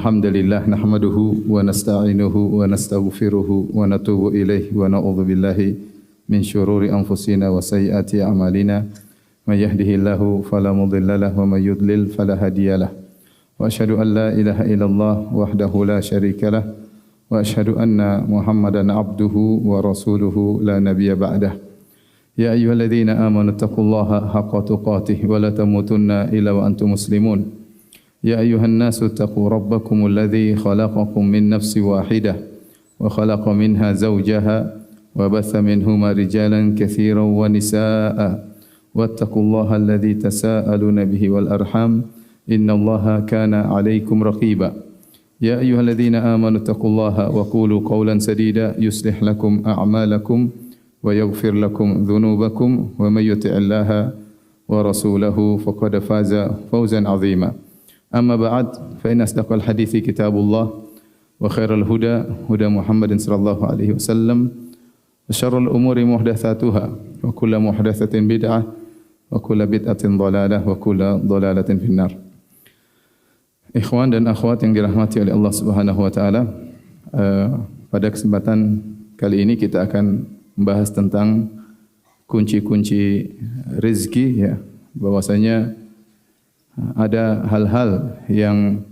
Alhamdulillah nahmaduhu wa nasta'inuhu wa nastaghfiruhu wa natubu ilaihi wa na'udzu billahi min syururi anfusina wa sayyiati a'malina. May yahdihillahu fala mudilla lahu wa may yudlil fala hadiyalah. Wa asyhadu an la ilaha illallah wahdahu la syarikalah wa asyhadu anna Muhammadan abduhu wa rasuluhu la nabiyya ba'dah. Ya ayyuhalladzina amanu taqullaha haqqa tuqatih wa la tamutunna illa wa antum muslimun. يا أيها الناس اتقوا ربكم الذي خلقكم من نفس واحدة وخلق منها زوجها وبث منهما رجالا كثيرا ونساء واتقوا الله الذي تساءلون به والأرحام إن الله كان عليكم رقيبا يا أيها الذين آمنوا اتقوا الله وقولوا قولا سديدا يصلح لكم أعمالكم ويغفر لكم ذنوبكم ومن يطع الله ورسوله فقد فاز فوزا عظيما أما بعد فإن أصدق الحديث كتاب الله وخير الهدى هدى محمد صلى الله عليه وسلم وشر الأمور محدثاتها وكل محدثة بدعة وكل بدعة ضلالة وكل ضلالة في النار. Ikhwan dan akhwat yang dirahmati oleh Allah Subhanahu wa taala, pada kesempatan kali ini kita akan membahas tentang kunci-kunci rezeki, ya, bahwasanya ada hal-hal yang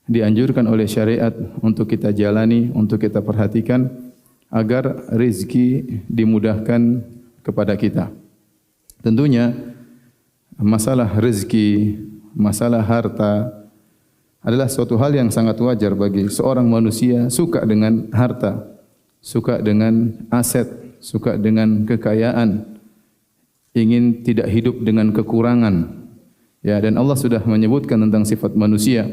dianjurkan oleh syariat untuk kita jalani, untuk kita perhatikan agar rezeki dimudahkan kepada kita. Tentunya masalah rezeki, masalah harta adalah suatu hal yang sangat wajar bagi seorang manusia suka dengan harta, suka dengan aset, suka dengan kekayaan, ingin tidak hidup dengan kekurangan. Ya, dan Allah sudah menyebutkan tentang sifat manusia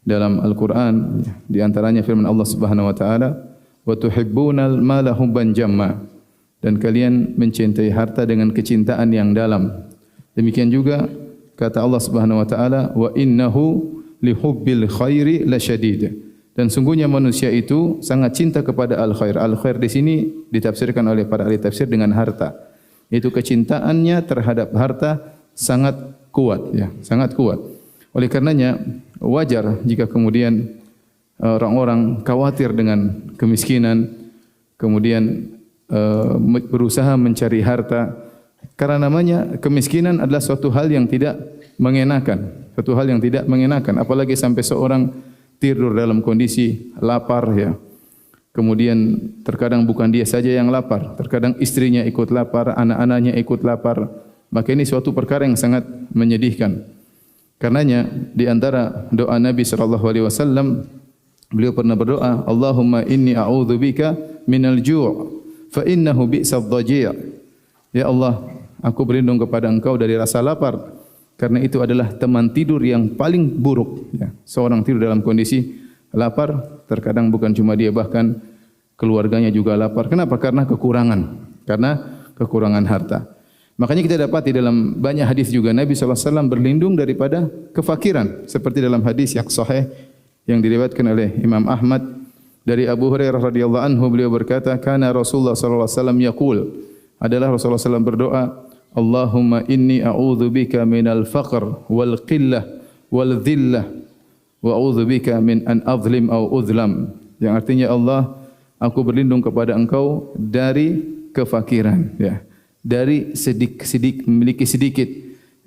dalam Al-Quran, di antaranya firman Allah Subhanahu wa taala, "Wa tuhibbunal mala hubban jamma." Dan kalian mencintai harta dengan kecintaan yang dalam. Demikian juga kata Allah Subhanahu wa taala, "Wa innahu lihubbil khairi lasyadid." Dan sungguhnya manusia itu sangat cinta kepada al-khair. Al-khair di sini ditafsirkan oleh para ahli tafsir dengan harta. Itu kecintaannya terhadap harta sangat kuat, ya, sangat kuat. Oleh karenanya wajar jika kemudian orang-orang khawatir dengan kemiskinan, kemudian berusaha mencari harta, karena namanya kemiskinan adalah suatu hal yang tidak mengenakan, suatu hal yang tidak mengenakan, apalagi sampai seorang tidur dalam kondisi lapar, ya. Kemudian terkadang bukan dia saja yang lapar, terkadang istrinya ikut lapar, anak-anaknya ikut lapar. Maka ini suatu perkara yang sangat menyedihkan. Karenanya di antara doa Nabi SAW, beliau pernah berdoa, Allahumma inni a'udzubika minal ju' fa innahu bi'sad dhaji'. Ya Allah, aku berlindung kepada Engkau dari rasa lapar, karena itu adalah teman tidur yang paling buruk. Ya, seorang tidur dalam kondisi lapar, terkadang bukan cuma dia, bahkan keluarganya juga lapar. Kenapa? Karena kekurangan harta. Makanya kita dapati dalam banyak hadis juga Nabi SAW berlindung daripada kefakiran. Seperti dalam hadis yang sahih yang diriwayatkan oleh Imam Ahmad dari Abu Hurairah radhiyallahu anhu, beliau berkata, "Kana Rasulullah SAW yaqul." Adalah Rasulullah SAW berdoa, "Allahumma inni a'udzubika minal faqr wal qillah wal dhillah wa a'udzubika min an azlim aw uzlam." Yang artinya, Allah, aku berlindung kepada Engkau dari kefakiran, ya, dari memiliki sedikit,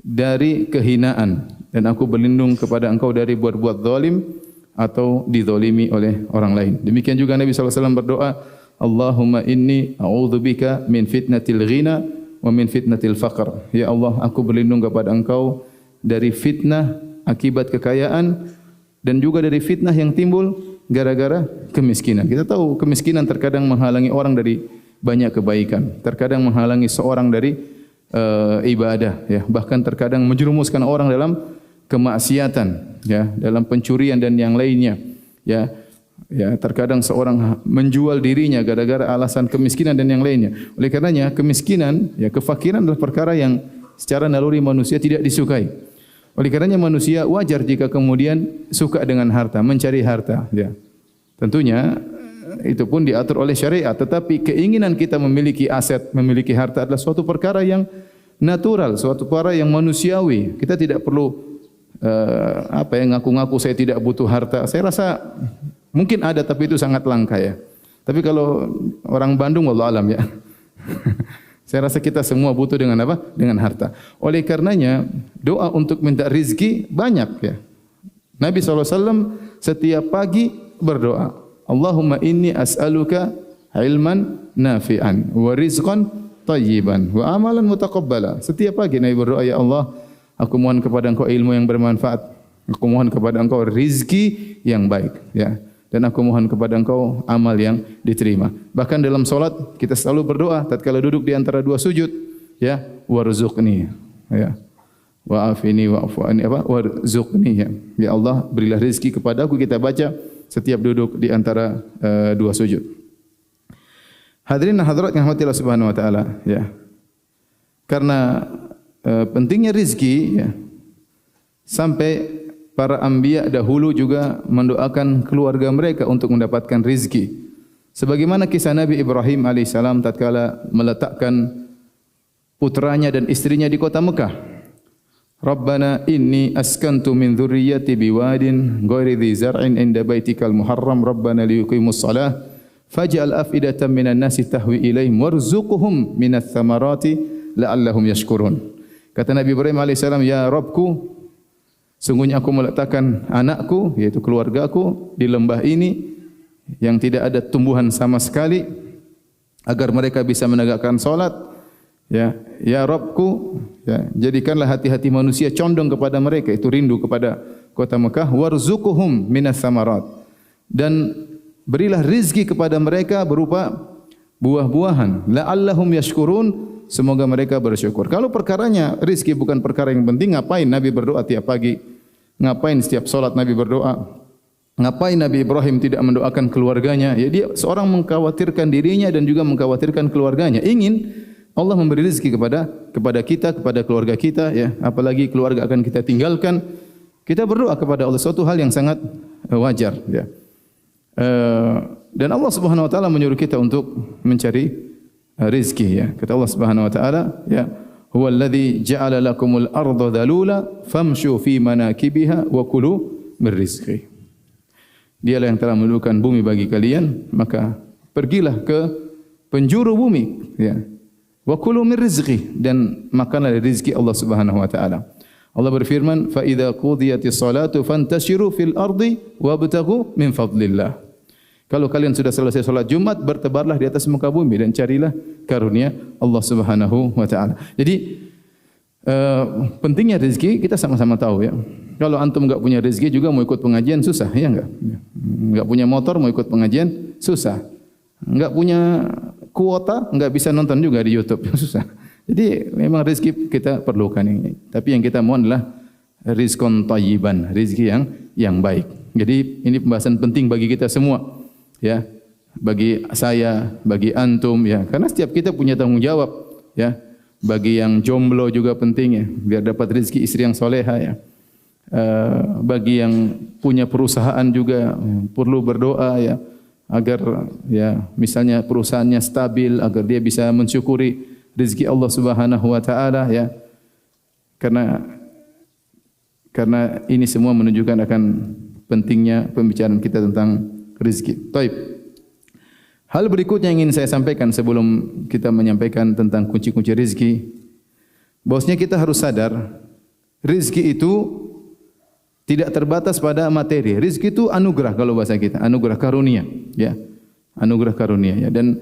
dari kehinaan, dan aku berlindung kepada Engkau dari berbuat zalim atau dizalimi oleh orang lain. Demikian juga Nabi SAW berdoa, Allahumma inni a'udzubika min fitnatil ghina wa min fitnatil faqr. Ya Allah, aku berlindung kepada Engkau dari fitnah akibat kekayaan dan juga dari fitnah yang timbul gara-gara kemiskinan. Kita tahu kemiskinan terkadang menghalangi orang dari banyak kebaikan, terkadang menghalangi seorang dari ibadah, ya, bahkan terkadang menjerumuskan orang dalam kemaksiatan, ya, dalam pencurian dan yang lainnya, ya. Ya, terkadang seorang menjual dirinya gara-gara alasan kemiskinan dan yang lainnya. Oleh karenanya kemiskinan, ya, kefakiran adalah perkara yang secara naluri manusia tidak disukai. Oleh karenanya manusia wajar jika kemudian suka dengan harta, mencari harta, ya. Tentunya itu pun diatur oleh syariat, tetapi keinginan kita memiliki aset, memiliki harta adalah suatu perkara yang natural, suatu perkara yang manusiawi. Kita tidak perlu apa ya, ngaku-ngaku saya tidak butuh harta. Saya rasa mungkin ada, tapi itu sangat langka ya. Tapi kalau orang Bandung, wallahu alam ya. Saya rasa kita semua butuh dengan apa? Dengan harta. Oleh karenanya doa untuk minta rizki banyak ya. Nabi SAW setiap pagi berdoa, Allahumma inni as'aluka ilman nafi'an wa rizqan tayyiban wa amalan mutaqabbala. Setiap pagi Nabi berdoa, ya Allah, aku mohon kepada Engkau ilmu yang bermanfaat. Aku mohon kepada Engkau rizki yang baik ya. Dan aku mohon kepada Engkau amal yang diterima. Bahkan dalam solat kita selalu berdoa tatkala duduk di antara dua sujud ya, warzuqni ya. Wa'afini wa'fu anni warzuqni ya. Ya Allah, berilah rezeki kepadaku, kita baca setiap duduk di antara dua sujud. Hadirin dan hadirat yang dirahmati Allah Subhanahu wa taala ya. Karena pentingnya rezeki ya, sampai para anbiya dahulu juga mendoakan keluarga mereka untuk mendapatkan rizki. Sebagaimana kisah Nabi Ibrahim alaihissalam tatkala meletakkan putranya dan istrinya di kota Mekah. Rabbana inni askantu min dzurriyyati biwadin ghairi dzi zar'in inda baitikal muharram rabbana liyuqimus shalah faj'al af'idatan minan nasi tahwi ilaihim warzuqhum minats thamarati la'allahum yashkurun. Kata Nabi Ibrahim alaihissalam, ya Rabbku, sungguhnya aku meletakkan anakku, yaitu keluargaku, di lembah ini yang tidak ada tumbuhan sama sekali, agar mereka bisa menegakkan salat. Ya, ya Rabbku, ya, jadikanlah hati-hati manusia condong kepada mereka, itu rindu kepada kota Mekah. Warzuqhum minas samarat, dan berilah rizki kepada mereka berupa buah-buahan. La'allahum yashkurun, semoga mereka bersyukur. Kalau perkaranya rizki bukan perkara yang penting, ngapain Nabi berdoa tiap pagi? Ngapain setiap solat Nabi berdoa? Ngapain Nabi Ibrahim tidak mendoakan keluarganya? Ya, dia seorang mengkhawatirkan dirinya dan juga mengkhawatirkan keluarganya. Ingin Allah memberi rezeki kepada kita, kepada keluarga kita ya, apalagi keluarga akan kita tinggalkan. Kita berdoa kepada Allah, suatu hal yang sangat wajar ya. Dan Allah Subhanahu wa taala menyuruh kita untuk mencari rezeki ya. Kata Allah Subhanahu wa taala ya, huwallazi ja'ala lakumul arda dhalula famshu fi manakibiha wa kulu min rizqi. Dialah yang telah menundukkan bumi bagi kalian, maka pergilah ke penjuru bumi ya. Wa kulu min rizqi, dan makanlah dari rezeki Allah Subhanahu wa taala. Allah berfirman, fa idza qudiyatis salatu fantashiru fil ardi wabtaghu min fadlillah. Kalau kalian sudah selesai salat Jumat, bertebarlah di atas muka bumi dan carilah karunia Allah Subhanahu wa taala. Jadi pentingnya rezeki kita sama-sama tahu ya. Kalau antum enggak punya rezeki juga mau ikut pengajian susah ya enggak? Enggak punya motor mau ikut pengajian susah. Enggak punya kuota enggak bisa nonton juga di YouTube, susah. Jadi memang rezeki kita perlukan ini. Tapi yang kita mohon adalah rizqan thayyiban, rezeki yang baik. Jadi ini pembahasan penting bagi kita semua. Ya, bagi saya, bagi antum ya, karena setiap kita punya tanggung jawab ya. Bagi yang jomblo juga penting ya, biar dapat rezeki istri yang soleha ya. Bagi yang punya perusahaan juga perlu berdoa ya, agar ya misalnya perusahaannya stabil, agar dia bisa mensyukuri rezeki Allah Subhanahu wa taala ya. Karena ini semua menunjukkan akan pentingnya pembicaraan kita tentang rezeki. Baik. Hal berikutnya yang ingin saya sampaikan sebelum kita menyampaikan tentang kunci-kunci rezeki, bahwasanya kita harus sadar rezeki itu tidak terbatas pada materi. Rezeki itu anugerah kalau bahasa kita, anugerah karunia, ya. Anugerah karunia ya. Dan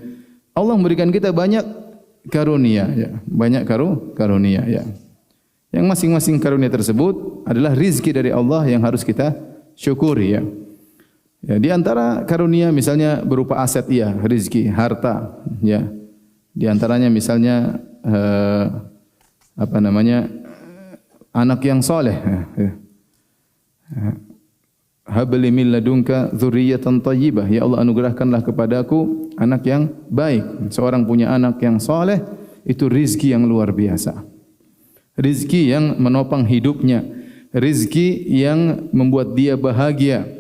Allah memberikan kita banyak karunia ya, banyak karunia ya. Yang masing-masing karunia tersebut adalah rezeki dari Allah yang harus kita syukuri ya. Ya, di antara karunia misalnya berupa aset iya, rezeki, harta ya. Di antaranya misalnya anak yang soleh ya. Habli min ladunka dzurriyyatan thayyibah, ya Allah anugerahkanlah kepadaku anak yang baik. Seorang punya anak yang soleh itu rezeki yang luar biasa, rezeki yang menopang hidupnya, rezeki yang membuat dia bahagia.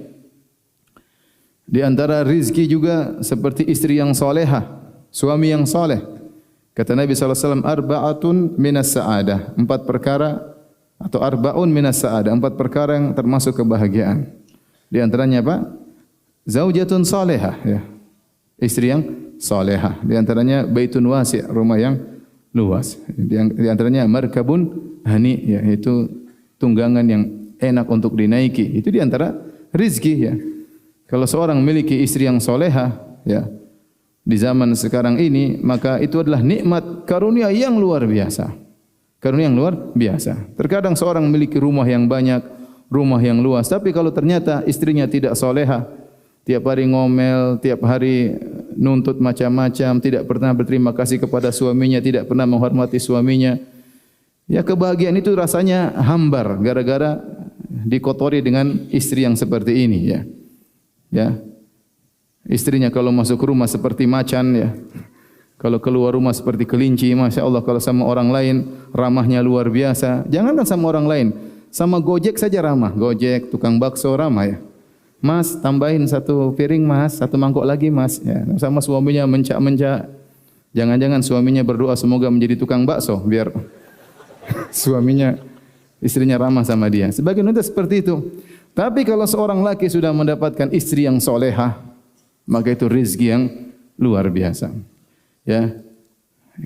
Di antara rezeki juga seperti istri yang solehah, suami yang soleh. Kata Nabi SAW, arba'atun minas sa'adah, 4 perkara atau arba'un minas sa'adah, 4 perkara yang termasuk kebahagiaan. Di antaranya apa? Zaujatun salihah, ya. Istri yang salihah. Di antaranya baitun wasi', rumah yang luas. Di antaranya markabun hani, ya, yaitu tunggangan yang enak untuk dinaiki. Itu di antara rizki, ya. Kalau seorang memiliki istri yang salihah, ya, di zaman sekarang ini, maka itu adalah nikmat karunia yang luar biasa. Karunia yang luar biasa. Terkadang seorang memiliki rumah yang banyak, rumah yang luas, tapi kalau ternyata istrinya tidak soleha, tiap hari ngomel, tiap hari nuntut macam-macam, tidak pernah berterima kasih kepada suaminya, tidak pernah menghormati suaminya, ya kebahagiaan itu rasanya hambar gara-gara dikotori dengan istri yang seperti ini, ya. Ya. Istrinya kalau masuk rumah seperti macan, ya. Kalau keluar rumah seperti kelinci, Masya Allah. Kalau sama orang lain ramahnya luar biasa. Jangankan sama orang lain, sama Gojek saja ramah. Gojek, tukang bakso ramah, ya. Mas, tambahin 1 piring mas, 1 mangkok lagi mas. Ya. Sama suaminya mencak-mencak. Jangan-jangan suaminya berdoa semoga menjadi tukang bakso biar suaminya, istrinya ramah sama dia. Sebagian wanita seperti itu. Tapi kalau seorang laki sudah mendapatkan istri yang solehah, maka itu rezeki yang luar biasa. Ya,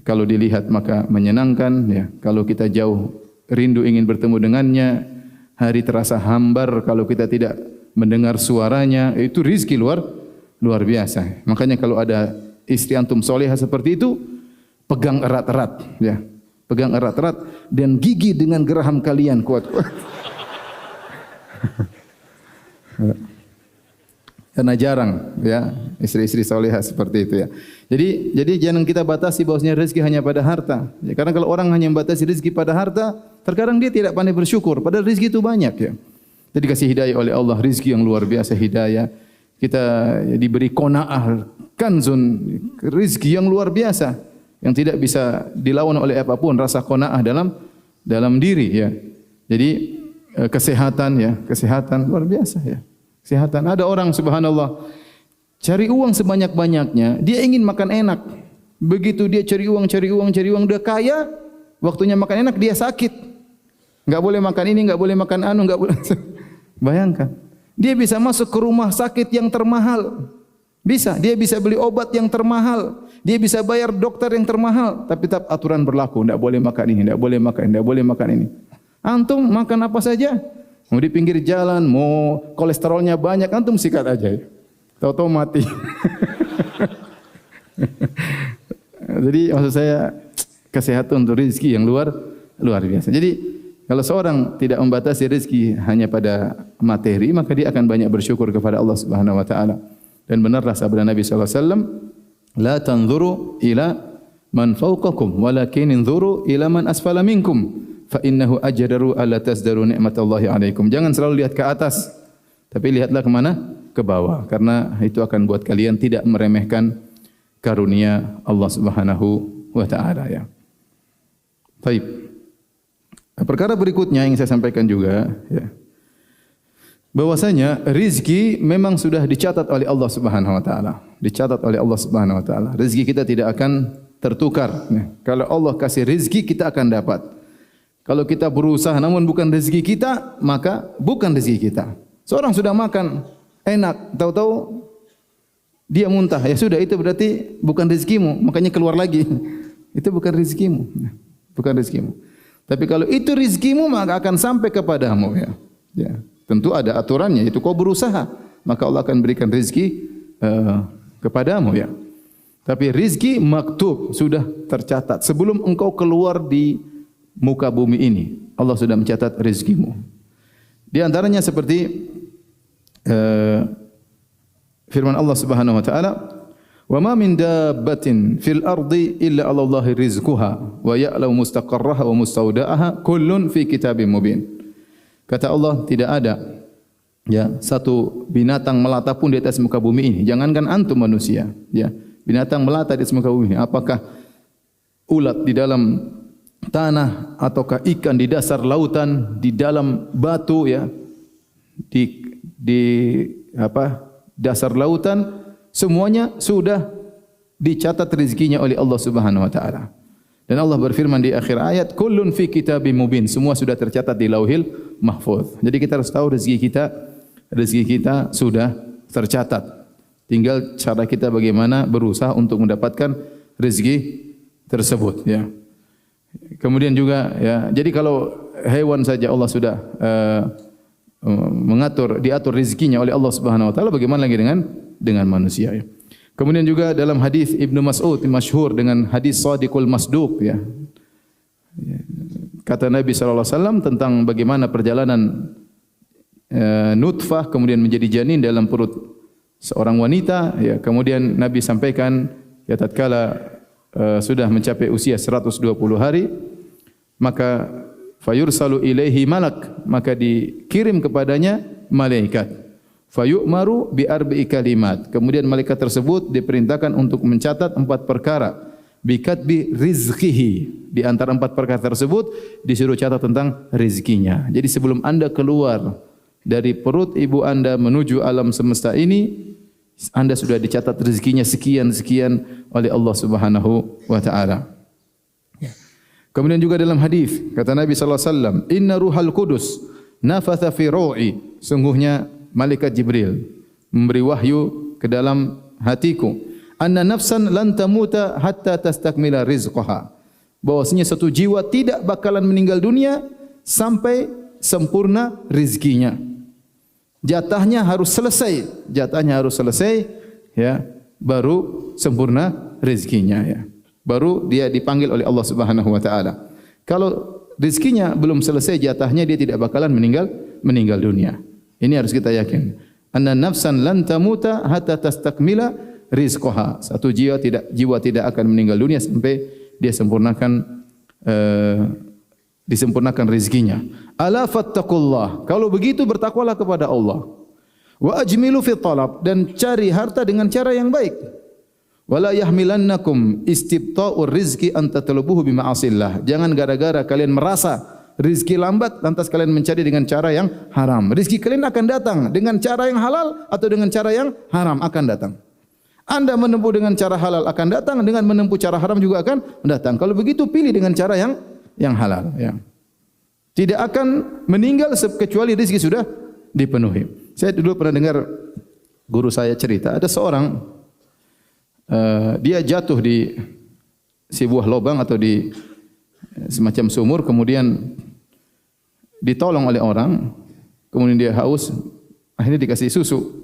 kalau dilihat maka menyenangkan. Ya, kalau kita jauh rindu ingin bertemu dengannya, hari terasa hambar kalau kita tidak mendengar suaranya. Itu rezeki luar biasa. Makanya kalau ada istri antum solehah seperti itu, pegang erat-erat, ya, pegang erat-erat dan gigi dengan geraham kalian kuat-kuat. Karena jarang, ya, istri-istri salihah seperti itu, ya. Jadi jangan kita batasi bahwasanya rezeki hanya pada harta. Ya, karena kalau orang hanya membatasi rezeki pada harta, terkadang dia tidak pandai bersyukur. Padahal rezeki itu banyak, ya. Kita dikasih hidayah oleh Allah, rezeki yang luar biasa hidayah. Kita diberi qanaah, kanzun, rezeki yang luar biasa yang tidak bisa dilawan oleh apapun, rasa qanaah dalam diri, ya. Jadi kesehatan, ya, kesehatan luar biasa, ya. Kesehatan. Ada orang subhanallah cari uang sebanyak-banyaknya, dia ingin makan enak. Begitu dia cari uang, dia kaya, waktunya makan enak dia sakit. Enggak boleh makan ini, enggak boleh makan anu, enggak boleh. Bayangkan. Dia bisa masuk ke rumah sakit yang termahal. Bisa, dia bisa beli obat yang termahal. Dia bisa bayar dokter yang termahal, tapi tetap aturan berlaku, enggak boleh makan ini, enggak boleh makan ini, enggak boleh makan ini. Antum makan apa saja? Mau di pinggir jalan, mau kolesterolnya banyak, antum sikat aja. Tahu-tahu mati. Jadi maksud saya kesehatan untuk rezeki yang luar biasa. Jadi kalau seorang tidak membatasi rezeki hanya pada materi, maka dia akan banyak bersyukur kepada Allah Subhanahu wa taala. Dan benarlah sabda Nabi sallallahu alaihi wasallam, "La tanzuru ila man fawqakum, walakin inzuru ila man asfala minkum." Fa innahu ajdaru alla tasdaru ni'matallahi alaikum. Jangan selalu lihat ke atas, tapi lihatlah ke mana? Ke bawah, karena itu akan buat kalian tidak meremehkan karunia Allah Subhanahu wa taala, ya. Baik. Perkara berikutnya yang saya sampaikan juga, ya. Bahwasanya rezeki memang sudah dicatat oleh Allah Subhanahu wa taala. Dicatat oleh Allah Subhanahu wa taala. Rezeki kita tidak akan tertukar. Kalau Allah kasih rezeki kita akan dapat. Kalau kita berusaha namun bukan rezeki kita, maka bukan rezeki kita. Seorang sudah makan enak, tahu-tahu dia muntah, ya sudah, itu berarti bukan rezekimu, makanya keluar lagi. Itu bukan rezekimu, bukan rezekimu. Tapi kalau itu rezekimu maka akan sampai kepadamu, ya. Ya, tentu ada aturannya, itu kau berusaha, maka Allah akan berikan rezeki kepadamu, ya. Tapi rezeki maktub, sudah tercatat sebelum engkau keluar di muka bumi ini, Allah sudah mencatat rezekimu. Di antaranya seperti firman Allah Subhanahu wa taala, "Wa ma min dabbatin fil ardi illa 'ala Allahi rizquha wa ya'lamu mustaqarraha wa mustawda'aha kullun fi kitabim mubin." Kata Allah, tidak ada, ya, satu binatang melata pun di atas muka bumi ini. Jangankan antum manusia, ya, binatang melata di atas muka bumi ini. Apakah ulat di dalam tanah ataukah ikan di dasar lautan, di dalam batu, ya, di dasar lautan, semuanya sudah dicatat rezekinya oleh Allah Subhanahu wa taala. Dan Allah berfirman di akhir ayat, kullun fi kitabim mubin. Semua sudah tercatat di Lauhil Mahfuz. Jadi kita harus tahu rezeki kita sudah tercatat. Tinggal cara kita bagaimana berusaha untuk mendapatkan rezeki tersebut, ya. Kemudian juga, ya, jadi kalau hewan saja Allah sudah diatur rezekinya oleh Allah Subhanahu wa taala, bagaimana lagi dengan manusia, ya. Kemudian juga dalam hadis Ibnu Mas'ud masyhur dengan hadis Shadiqul Masduq, ya. Kata Nabi sallallahu alaihi wasallam tentang bagaimana perjalanan nutfah kemudian menjadi janin dalam perut seorang wanita, ya. Kemudian Nabi sampaikan, ya, tatkala sudah mencapai usia 120 hari, maka fayursalu ilaihi malak, maka dikirim kepadanya malaikat. Fayu'maru bi arba'i kalimat. Kemudian malaikat tersebut diperintahkan untuk mencatat 4 perkara. Bikatbi rizqihi. Di antara 4 perkara tersebut disuruh catat tentang rezekinya. Jadi sebelum Anda keluar dari perut ibu Anda menuju alam semesta ini, Anda sudah dicatat rezekinya sekian-sekian oleh Allah Subhanahu wa taala. Kemudian juga dalam hadis kata Nabi sallallahu alaihi wasallam, "Inna ruhal qudus nafatha fi ru'i." Sungguhnya malaikat Jibril memberi wahyu ke dalam hatiku, "Anna nafsan lan tamuta hatta tastakmila rizqaha." Bahwasanya satu jiwa tidak bakalan meninggal dunia sampai sempurna rezekinya. Jatahnya harus selesai, ya, baru sempurna rezekinya, ya. Baru dia dipanggil oleh Allah Subhanahu wa taala. Kalau rezekinya belum selesai jatahnya, dia tidak bakalan meninggal dunia. Ini harus kita yakin. Anna nafsan lan tamuta hatta tastakmila rizqaha. Satu jiwa tidak akan meninggal dunia sampai dia disempurnakan rezekinya. Ala fattaqullah. Kalau begitu bertakwalah kepada Allah. Wa ajmilu fi talab, dan cari harta dengan cara yang baik. Wala yahmilannakum istibta'ur rizqi an tatlubuhu bima'asillah. Jangan gara-gara kalian merasa rezeki lambat lantas kalian mencari dengan cara yang haram. Rezeki kalian akan datang dengan cara yang halal atau dengan cara yang haram akan datang. Anda menempuh dengan cara halal akan datang, dengan menempuh cara haram juga akan datang. Kalau begitu pilih dengan cara yang halal, ya. Tidak akan meninggal kecuali rezeki sudah dipenuhi. Saya dulu pernah dengar guru saya cerita, ada seorang dia jatuh di sebuah lubang atau di semacam sumur, kemudian ditolong oleh orang, kemudian dia haus, akhirnya dikasih susu.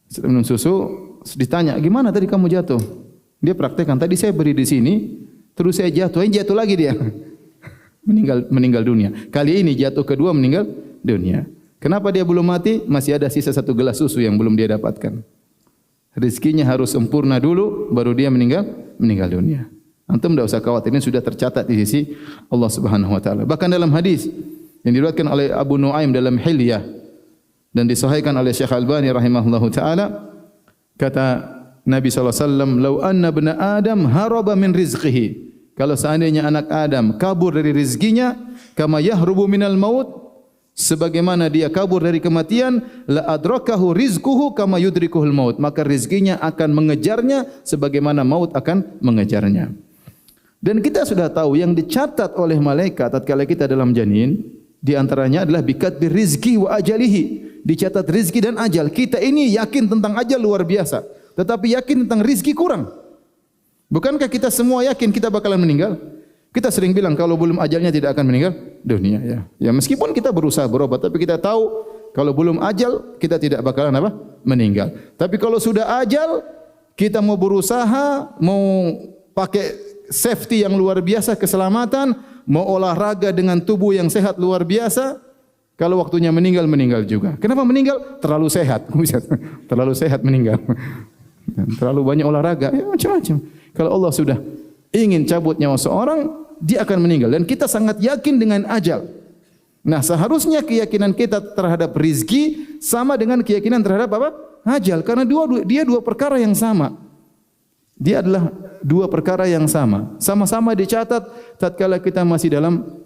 Setelah minum susu, ditanya, "Gimana tadi kamu jatuh?" Dia praktekkan, "Tadi saya berdiri di sini, terus saya jatuh lagi dia." meninggal dunia. Kali ini jatuh kedua meninggal dunia. Kenapa dia belum mati? Masih ada sisa 1 gelas susu yang belum dia dapatkan. Rezekinya harus sempurna dulu, baru dia meninggal dunia. Antum tidak usah khawatir, ini sudah tercatat di sisi Allah Subhanahu wa taala. Bahkan dalam hadis yang diriwayatkan oleh Abu Nuaim dalam Hilyah dan disahihkan oleh Syekh Albani rahimahullahu taala, kata Nabi sallallahu alaihi wasallam, "Lau anna ibna Adam haraba min rizqihi." Kalau seandainya anak Adam kabur dari rezekinya, kama yahrubu minal maut, sebagaimana dia kabur dari kematian, la adrakahu rizquhu kama yudrikuhul maut, maka rezekinya akan mengejarnya sebagaimana maut akan mengejarnya. Dan kita sudah tahu yang dicatat oleh malaikat tatkala kita dalam janin, di antaranya adalah bikatbi rizki wa ajalihi, dicatat rizki dan ajal. Kita ini yakin tentang ajal luar biasa, tetapi yakin tentang rizki kurang. Bukankah kita semua yakin kita bakalan meninggal? Kita sering bilang kalau belum ajalnya tidak akan meninggal dunia, ya. Ya, meskipun kita berusaha berobat, tapi kita tahu kalau belum ajal kita tidak bakalan meninggal. Tapi kalau sudah ajal, kita mau berusaha, mau pakai safety yang luar biasa, keselamatan, mau olahraga dengan tubuh yang sehat luar biasa, kalau waktunya meninggal juga. Kenapa meninggal? Terlalu sehat. Terlalu sehat meninggal. Terlalu banyak olahraga, ya, macam-macam. Kalau Allah sudah ingin cabut nyawa seorang, dia akan meninggal. Dan kita sangat yakin dengan ajal. Nah, seharusnya keyakinan kita terhadap rizki sama dengan keyakinan terhadap ajal. Karena dia dua perkara yang sama. Dia adalah 2 perkara yang sama. Sama-sama dicatat tatkala kita masih dalam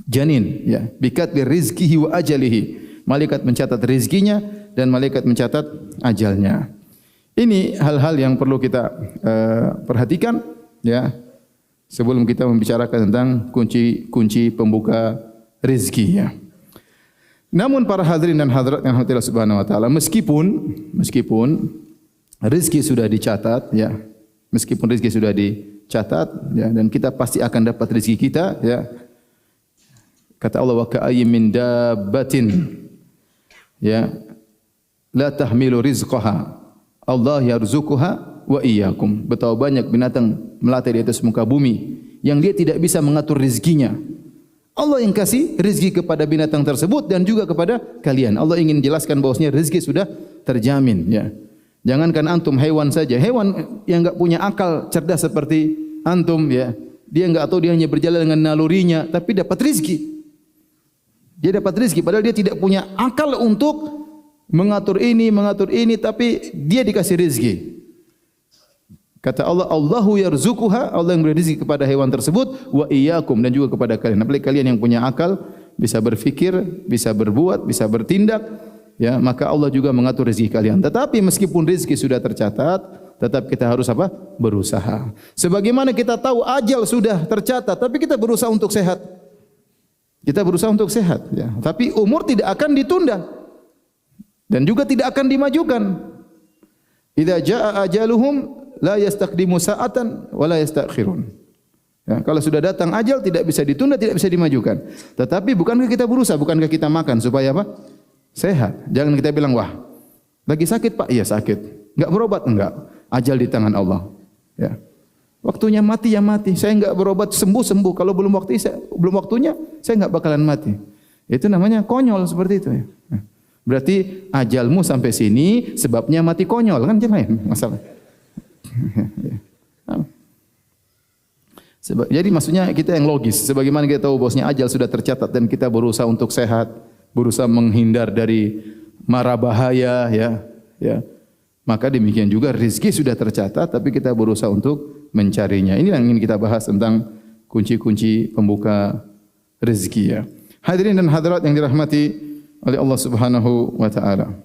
janin, ya. Bikatbi rizkihi wa ajalihi. Malaikat mencatat rizkinya dan malaikat mencatat ajalnya. Ini hal-hal yang perlu kita perhatikan, ya. sebelum kita membicarakan tentang kunci-kunci pembuka rezeki ya. Namun para hadirin dan hadirat yang Allah Subhanahu wa taala, meskipun rezeki sudah dicatat ya, meskipun rezeki sudah dicatat ya, dan kita pasti akan dapat rezeki kita ya. Kata Allah, wa ka'ayyin min dabbatin ya la tahmilu rizqaha Allah yarzuquha wa iyyakum. Betapa banyak binatang melata di atas muka bumi yang dia tidak bisa mengatur rezekinya. Allah yang kasih rezeki kepada binatang tersebut dan juga kepada kalian. Allah ingin jelaskan bahwasanya rezeki sudah terjamin ya. Jangankan antum, hewan saja. Hewan yang enggak punya akal cerdas seperti antum ya, dia enggak tahu, dia hanya berjalan dengan nalurinya tapi dapat rezeki. Dia dapat rezeki padahal dia tidak punya akal untuk mengatur ini, tapi dia dikasih rezeki. Kata Allah, Allahu yarzuquha, Allah yang beri rezeki kepada hewan tersebut, wa iyyakum, dan juga kepada kalian. Apalagi kalian yang punya akal, bisa berfikir, bisa berbuat, bisa bertindak, ya, maka Allah juga mengatur rezeki kalian. Tetapi meskipun rezeki sudah tercatat, tetap kita harus apa? Berusaha. Sebagaimana kita tahu ajal sudah tercatat, tapi kita berusaha untuk sehat. Kita berusaha untuk sehat, ya. Tapi umur tidak akan ditunda dan juga tidak akan dimajukan. Idza jaa ajaluhum la yastaqdimu sa'atan wa la yastakhirun. Ya, kalau sudah datang ajal tidak bisa ditunda, tidak bisa dimajukan. Tetapi bukankah kita berusaha, bukankah kita makan supaya apa? Sehat. Jangan kita bilang, wah, lagi sakit Pak, iya sakit. Enggak berobat, enggak. Ajal di tangan Allah. Ya. Waktunya mati ya mati. Saya enggak berobat sembuh. Kalau belum waktunya, saya enggak bakalan mati. Itu namanya konyol seperti itu ya. Berarti ajalmu sampai sini sebabnya mati konyol, kan jangan masalah. Jadi maksudnya kita yang logis. Sebagaimana kita tahu bahwasanya ajal sudah tercatat dan kita berusaha untuk sehat, berusaha menghindar dari mara bahaya ya. Maka demikian juga rezeki sudah tercatat tapi kita berusaha untuk mencarinya. Ini yang ingin kita bahas tentang kunci-kunci pembuka rezeki ya. Hadirin dan hadirat yang dirahmati oleh Allah Subhanahu wa taala.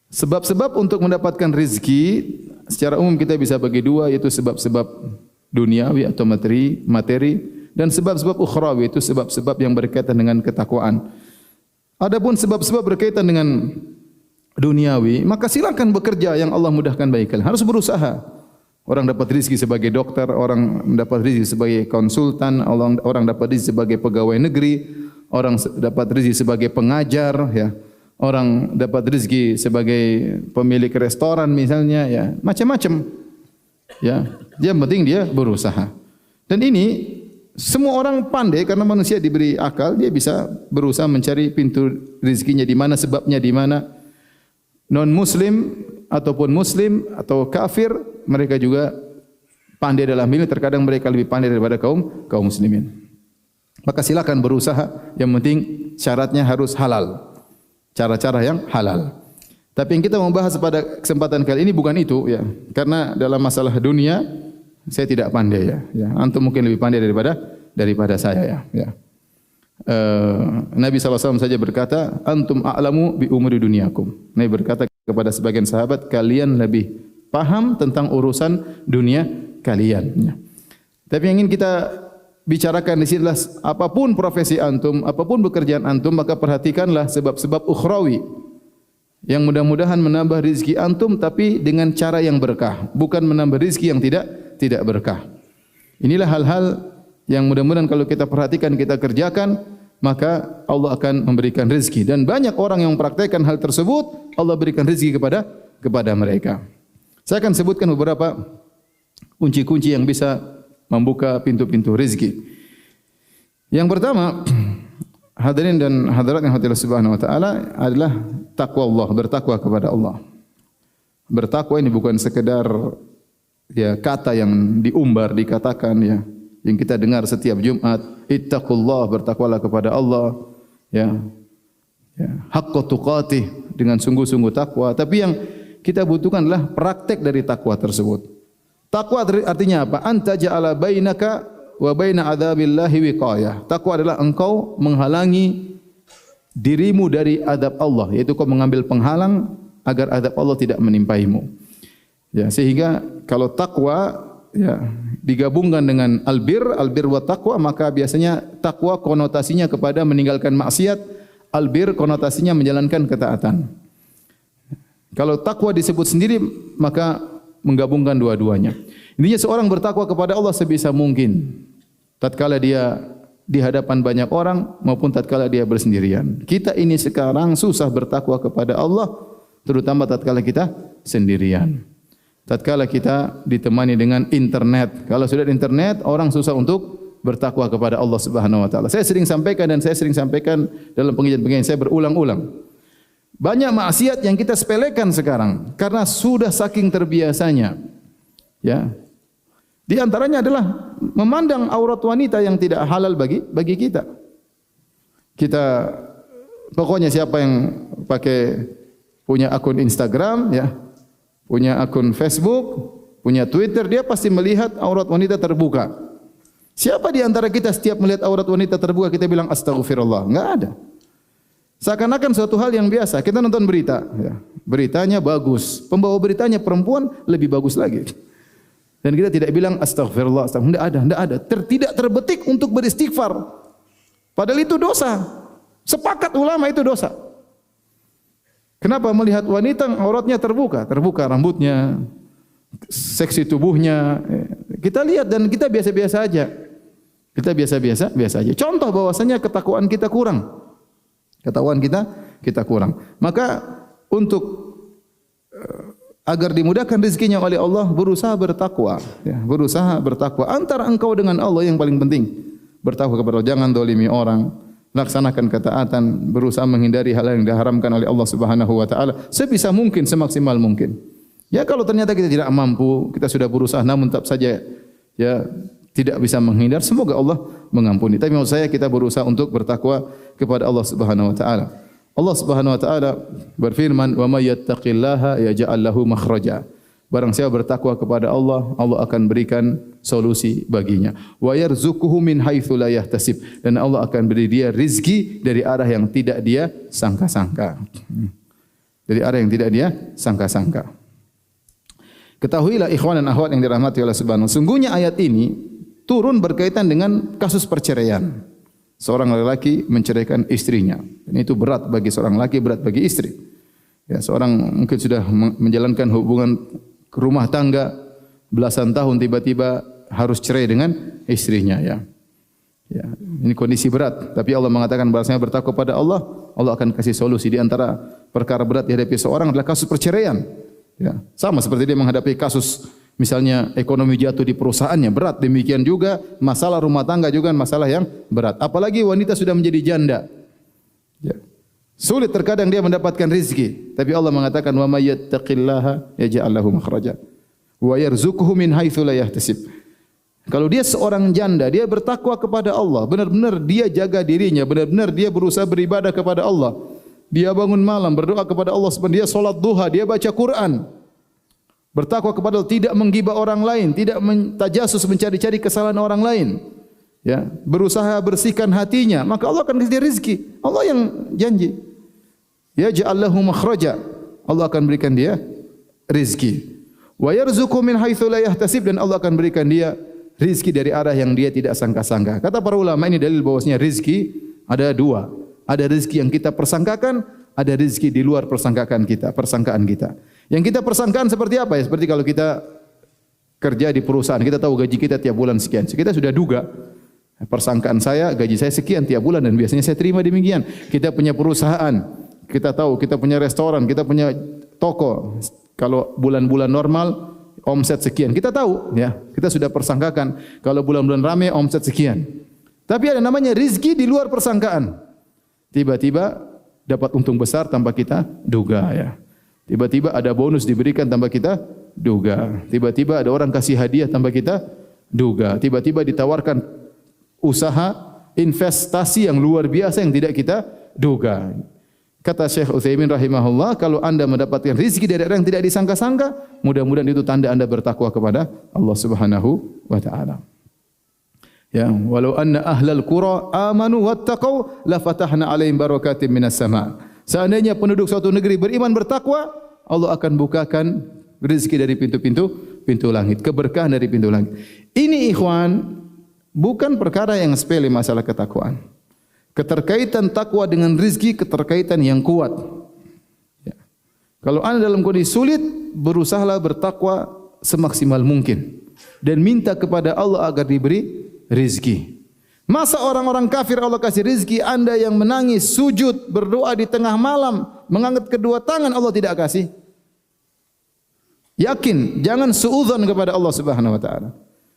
Sebab-sebab untuk mendapatkan rezeki secara umum kita bisa bagi dua, yaitu sebab-sebab duniawi atau materi dan sebab-sebab ukhrawi, yaitu sebab-sebab yang berkaitan dengan ketakwaan. Adapun sebab-sebab berkaitan dengan duniawi, maka silakan bekerja yang Allah mudahkan bagi kalian. Harus berusaha. Orang dapat rezeki sebagai dokter, orang dapat rezeki sebagai konsultan, orang dapat rezeki sebagai pegawai negeri, orang dapat rezeki sebagai pengajar, ya. Orang dapat rezeki sebagai pemilik restoran misalnya, ya, macam-macam. Ya, yang penting dia berusaha. Dan ini semua orang pandai karena manusia diberi akal, dia bisa berusaha mencari pintu rezekinya di mana, sebabnya di mana. Non-muslim ataupun muslim atau kafir, mereka juga pandai dalam ini, terkadang mereka lebih pandai daripada kaum muslimin. Maka silakan berusaha, yang penting syaratnya harus halal. Cara-cara yang halal. Tapi yang kita membahas pada kesempatan kali ini bukan itu ya. Karena dalam masalah dunia saya tidak pandai ya. Antum mungkin lebih pandai daripada saya ya. Nabi SAW saja berkata, antum a'lamu bi umuri dunyakum. Nabi berkata kepada sebagian sahabat, kalian lebih paham tentang urusan dunia kalian. Ya. Tapi yang ingin kita bicarakan di sini adalah apapun profesi antum, apapun pekerjaan antum, maka perhatikanlah sebab-sebab ukhrawi yang mudah-mudahan menambah rezeki antum, tapi dengan cara yang berkah, bukan menambah rezeki yang tidak berkah. Inilah hal-hal yang mudah-mudahan kalau kita perhatikan, kita kerjakan, maka Allah akan memberikan rezeki. Dan banyak orang yang mempraktikkan hal tersebut, Allah berikan rezeki kepada mereka. Saya akan sebutkan beberapa kunci-kunci yang bisa membuka pintu-pintu rezeki. Yang pertama, hadirin dan hadirat yang Allah Subhanahu wa taala, adalah takwa Allah, bertakwa kepada Allah. Bertakwa ini bukan sekedar ya kata yang diumbar, dikatakan ya, yang kita dengar setiap Jumat, ittaqullah, bertakwalah kepada Allah, ya. Haqqa tuqatih, dengan sungguh-sungguh takwa. Tapi yang kita butuhkan adalah praktek dari takwa tersebut. Takwa artinya apa? Anta ja'ala bainaka wa baina adzabillahi wiqayah. Takwa adalah engkau menghalangi dirimu dari adab Allah, yaitu kau mengambil penghalang agar adab Allah tidak menimpaimu. Ya, sehingga kalau takwa ya digabungkan dengan albir wa taqwa, maka biasanya takwa konotasinya kepada meninggalkan maksiat, albir konotasinya menjalankan ketaatan. Kalau takwa disebut sendiri, maka menggabungkan dua-duanya. Intinya seorang bertakwa kepada Allah sebisa mungkin, tatkala dia di hadapan banyak orang maupun tatkala dia bersendirian. Kita ini sekarang susah bertakwa kepada Allah, terutama tatkala kita sendirian. Tatkala kita ditemani dengan internet. Kalau sudah internet, orang susah untuk bertakwa kepada Allah Subhanahu wa taala. Saya sering sampaikan dalam pengajian-pengajian saya berulang-ulang. Banyak maksiat yang kita sepelekan sekarang karena sudah saking terbiasanya. Ya. Di antaranya adalah memandang aurat wanita yang tidak halal bagi kita. Kita pokoknya siapa yang punya akun Instagram, ya, punya akun Facebook, punya Twitter, dia pasti melihat aurat wanita terbuka. Siapa di antara kita setiap melihat aurat wanita terbuka kita bilang astagfirullah? Enggak ada. Seakan-akan suatu hal yang biasa. Kita nonton berita, ya. Beritanya bagus, pembawa beritanya perempuan lebih bagus lagi. Dan kita tidak bilang astagfirullah, enggak ada. Tidak terbetik untuk beristighfar. Padahal itu dosa. Sepakat ulama itu dosa. Kenapa melihat wanita auratnya terbuka rambutnya, seksi tubuhnya. Kita lihat dan kita biasa-biasa aja. Kita biasa-biasa aja. Contoh bahwasanya ketakwaan kita kurang. Ketakwaan kita kurang. Maka untuk agar dimudahkan rezekinya oleh Allah, berusaha bertakwa, ya, berusaha bertakwa antara engkau dengan Allah yang paling penting. Bertakwa kepada Allah, jangan dolimi orang. Laksanakan ketaatan, berusaha menghindari hal yang diharamkan oleh Allah Subhanahu wa taala sebisa mungkin, semaksimal mungkin. Ya kalau ternyata kita tidak mampu, kita sudah berusaha namun tetap saja ya tidak bisa menghindar, semoga Allah mengampuni. Tapi maksud saya kita berusaha untuk bertakwa kepada Allah Subhanahu wa taala. Allah Subhanahu wa taala berfirman, "Wa may yattaqillaha yaj'al lahu makhraja." Barang siapa bertakwa kepada Allah, Allah akan berikan solusi baginya. Wa yarzuquhu min haitsu la yahtasib, dan Allah akan beri dia rezeki dari arah yang tidak dia sangka-sangka. Dari arah yang tidak dia sangka-sangka. Ketahuilah ikhwan dan akhwat yang dirahmati Allah Subhanahu wa taala, sungguhnya ayat ini turun berkaitan dengan kasus perceraian. Seorang lelaki menceraikan istrinya. Dan itu berat bagi seorang lelaki, berat bagi istri. Ya, seorang mungkin sudah menjalankan hubungan rumah tangga belasan tahun, tiba-tiba harus cerai dengan istrinya, ya. Ya, ini kondisi berat, tapi Allah mengatakan bahwasanya bertakwa pada Allah, Allah akan kasih solusi. Di antara perkara berat dihadapi seorang adalah kasus perceraian. Ya, sama seperti dia menghadapi kasus misalnya ekonomi jatuh di perusahaannya, berat. Demikian juga masalah rumah tangga juga masalah yang berat. Apalagi wanita sudah menjadi janda. Ya. Sulit terkadang dia mendapatkan rezeki, tapi Allah mengatakan wa may yattaqillaha yaj'al lahu makhraja wa yarzuquhu min haitsu la yahtasib. Kalau dia seorang janda, dia bertakwa kepada Allah, benar-benar dia jaga dirinya, benar-benar dia berusaha beribadah kepada Allah. Dia bangun malam berdoa kepada Allah, dia salat duha, dia baca Quran. Bertakwa kepada Allah, tidak menggibah orang lain, tidak tajasus mencari-cari kesalahan orang lain. Ya, berusaha bersihkan hatinya, maka Allah akan kasih rezeki. Allah yang janji. Ya ja'allahu makhraja. Allah akan berikan dia rezeki. Wa yarzuqhu min haitsu la yahtasib, dan Allah akan berikan dia rezeki dari arah yang dia tidak sangka-sangka. Kata para ulama, ini dalil bahwasanya rezeki ada dua. Ada rezeki yang kita persangkakan, ada rezeki di luar persangkaan kita. Yang kita persangkaan seperti apa ya? Seperti kalau kita kerja di perusahaan, kita tahu gaji kita tiap bulan sekian. Kita sudah duga, persangkaan saya, gaji saya sekian tiap bulan dan biasanya saya terima demikian. Kita punya perusahaan, kita tahu, kita punya restoran, kita punya toko. Kalau bulan-bulan normal, omset sekian. Kita tahu, ya, kita sudah persangkakan. Kalau bulan-bulan ramai, omset sekian. Tapi ada namanya rizki di luar persangkaan. Tiba-tiba dapat untung besar tanpa kita duga, ya. Tiba-tiba ada bonus diberikan tanpa kita duga. Tiba-tiba ada orang kasih hadiah tanpa kita duga. Tiba-tiba ditawarkan usaha investasi yang luar biasa yang tidak kita duga. Kata Syekh Utsaimin rahimahullah, kalau anda mendapatkan rezeki dari orang yang tidak disangka-sangka, mudah-mudahan itu tanda anda bertakwa kepada Allah Subhanahu wa taala. Ya, walau anna ahlal qura amanu wattaqau la fatahna 'alaihim barakatim minas sama'. Seandainya penduduk suatu negeri beriman bertakwa, Allah akan bukakan rezeki dari pintu-pintu pintu langit, keberkahan dari pintu langit. Ini ikhwan bukan perkara yang sepele masalah ketakwaan. Keterkaitan takwa dengan rizki keterkaitan yang kuat. Ya. Kalau anda dalam kondisi sulit, berusahalah bertakwa semaksimal mungkin dan minta kepada Allah agar diberi rizki. Masa orang-orang kafir Allah kasih rizki, anda yang menangis, sujud, berdoa di tengah malam, mengangkat kedua tangan, Allah tidak kasih? Yakin, jangan suudzon kepada Allah Subhanahu wa taala.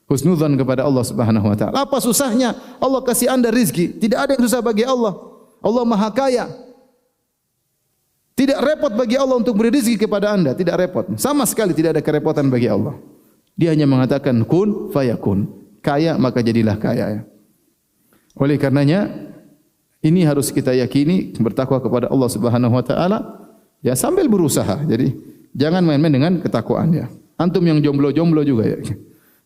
Husnudzon kepada Allah Subhanahu wa taala. Apa susahnya Allah kasih anda rizki? Tidak ada yang susah bagi Allah. Allah Maha Kaya. Tidak repot bagi Allah untuk beri rizki kepada anda, tidak repot. Sama sekali tidak ada kerepotan bagi Allah. Dia hanya mengatakan kun fayakun. Kaya maka jadilah kaya ya. Oleh karenanya ini harus kita yakini, bertakwa kepada Allah Subhanahu wa taala ya sambil berusaha. Jadi jangan main-main dengan ketakwaan ya. Antum yang jomblo-jomblo juga ya.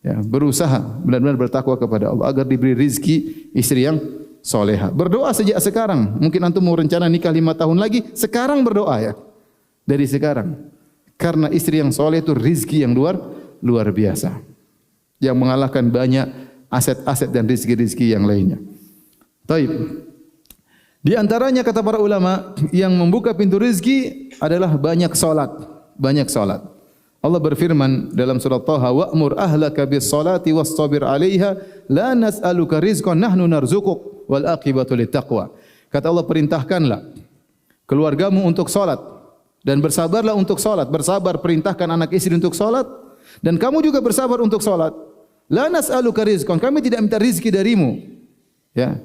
Ya, berusaha benar-benar bertakwa kepada Allah agar diberi rizki istri yang soleha. Berdoa sejak sekarang. Mungkin antum mau rencana nikah 5 tahun lagi, sekarang berdoa ya. Dari sekarang. Karena istri yang soleh itu rizki yang luar biasa. Yang mengalahkan banyak aset-aset dan rizki-rizki yang lainnya. Taib. Di antaranya kata para ulama yang membuka pintu rizki adalah banyak salat, banyak salat. Allah berfirman dalam surat Taha, "Wa'mur ahlaka bis-salati was-sabir 'alaiha, la nas'aluka rizqan nahnu narzuquk wal aqibatu littaqwa." Kata Allah, perintahkanlah keluargamu untuk salat dan bersabarlah untuk salat. Bersabar, perintahkan anak istri untuk salat dan kamu juga bersabar untuk salat. La nas'aluka rizqan, kami tidak minta rizki darimu. Ya.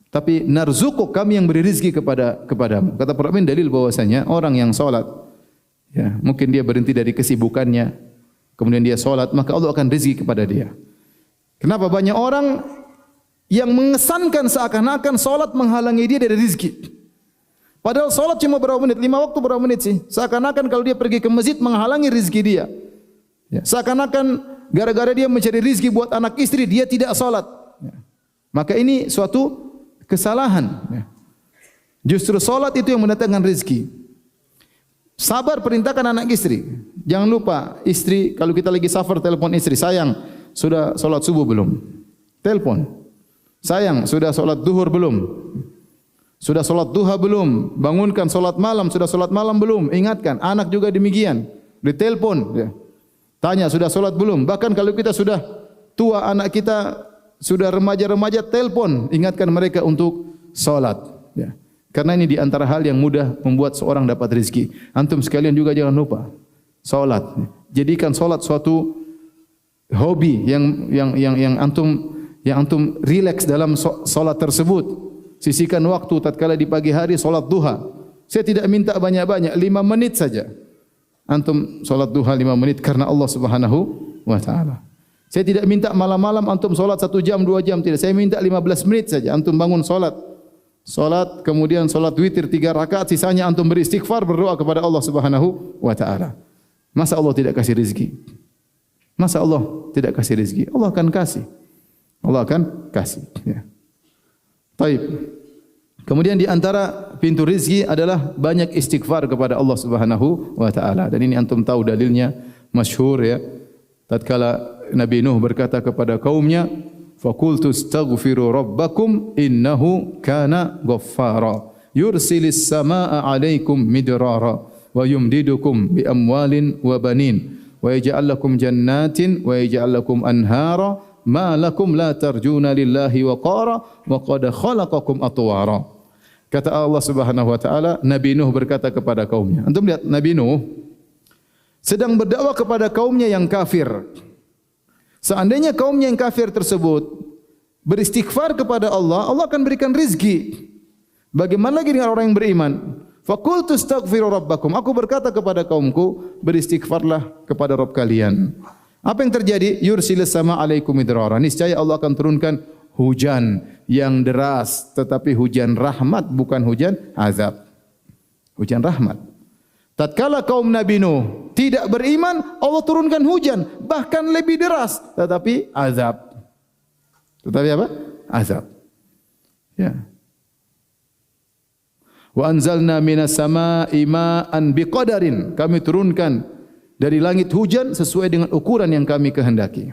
Tapi narzuquk, kami yang beri rizki kepadamu. Kata para ulama dalil bahwasanya orang yang salat ya, mungkin dia berhenti dari kesibukannya, kemudian dia salat, maka Allah akan rizki kepada dia. Kenapa banyak orang yang mengesankan seakan-akan salat menghalangi dia dari rizki? Padahal salat cuma berapa menit? 5 waktu berapa menit sih? Seakan-akan kalau dia pergi ke masjid menghalangi rizki dia. Ya. Seakan-akan gara-gara dia mencari rizki buat anak istri, dia tidak salat. Ya. Maka ini suatu kesalahan. Ya. Justru salat itu yang mendatangkan rizki. Sabar, perintahkan anak istri. Jangan lupa istri, kalau kita lagi safar telepon istri, sayang sudah salat subuh belum? Telepon. Sayang sudah salat duhur belum? Sudah salat duha belum? Bangunkan salat malam, sudah salat malam belum? Ingatkan. Anak juga demikian. Ditelepon. Ya. Tanya sudah salat belum? Bahkan kalau kita sudah tua, anak kita sudah remaja-remaja, telepon, ingatkan mereka untuk salat. Ya. Karena ini di antara hal yang mudah membuat seorang dapat rezeki. Antum sekalian juga jangan lupa salat. Jadikan salat suatu hobi yang antum rileks dalam salat tersebut. Sisihkan waktu tatkala di pagi hari salat duha. Saya tidak minta banyak-banyak, 5 menit saja. Antum salat duha 5 menit karena Allah Subhanahu wa taala. Saya tidak minta malam-malam antum salat 1 jam, 2 jam, tidak. Saya minta 15 menit saja antum bangun salat. Salat, kemudian salat witir 3 rakaat, sisanya antum beristighfar, berdoa kepada Allah Subhanahu wa taala. Masa Allah tidak kasih rezeki? Masa Allah tidak kasih rezeki? Allah akan kasih. Allah akan kasih, ya. Baik. Kemudian di antara pintu rezeki adalah banyak istighfar kepada Allah Subhanahu wa taala. Dan ini antum tahu dalilnya masyhur ya. Tatkala Nabi Nuh berkata kepada kaumnya, "Faqultu astaghfiru rabbakum innahu kana ghaffara yursilis samaa'a 'alaikum midrara wa yumdidukum bi amwalin wa banin wa yaj'al lakum jannatin wa yaj'al lakum anhara ma lakum la tarjuna lillahi waqara wa qad khalaqakum atwara." Kata Allah Subhanahu wa taala, Nabi Nuh berkata kepada kaumnya. Antum lihat Nabi Nuh sedang berdakwah kepada kaumnya yang kafir. Seandainya kaumnya yang kafir tersebut beristighfar kepada Allah, Allah akan berikan rizki. Bagaimana lagi dengan orang yang beriman? Faqultu astaghfiru rabbakum. Aku berkata kepada kaumku, beristighfarlah kepada Rabb kalian. Apa yang terjadi? Yursilis sama alaikum midrara. Niscaya Allah akan turunkan hujan yang deras, tetapi hujan rahmat, bukan hujan azab. Hujan rahmat. Tatkala kaum Nabi Nuh tidak beriman, Allah turunkan hujan, bahkan lebih deras, tetapi azab. Tetapi apa? Azab. Ya. Wa anzalna minas samaa'i ma'an biqadarin. Kami turunkan dari langit hujan sesuai dengan ukuran yang kami kehendaki.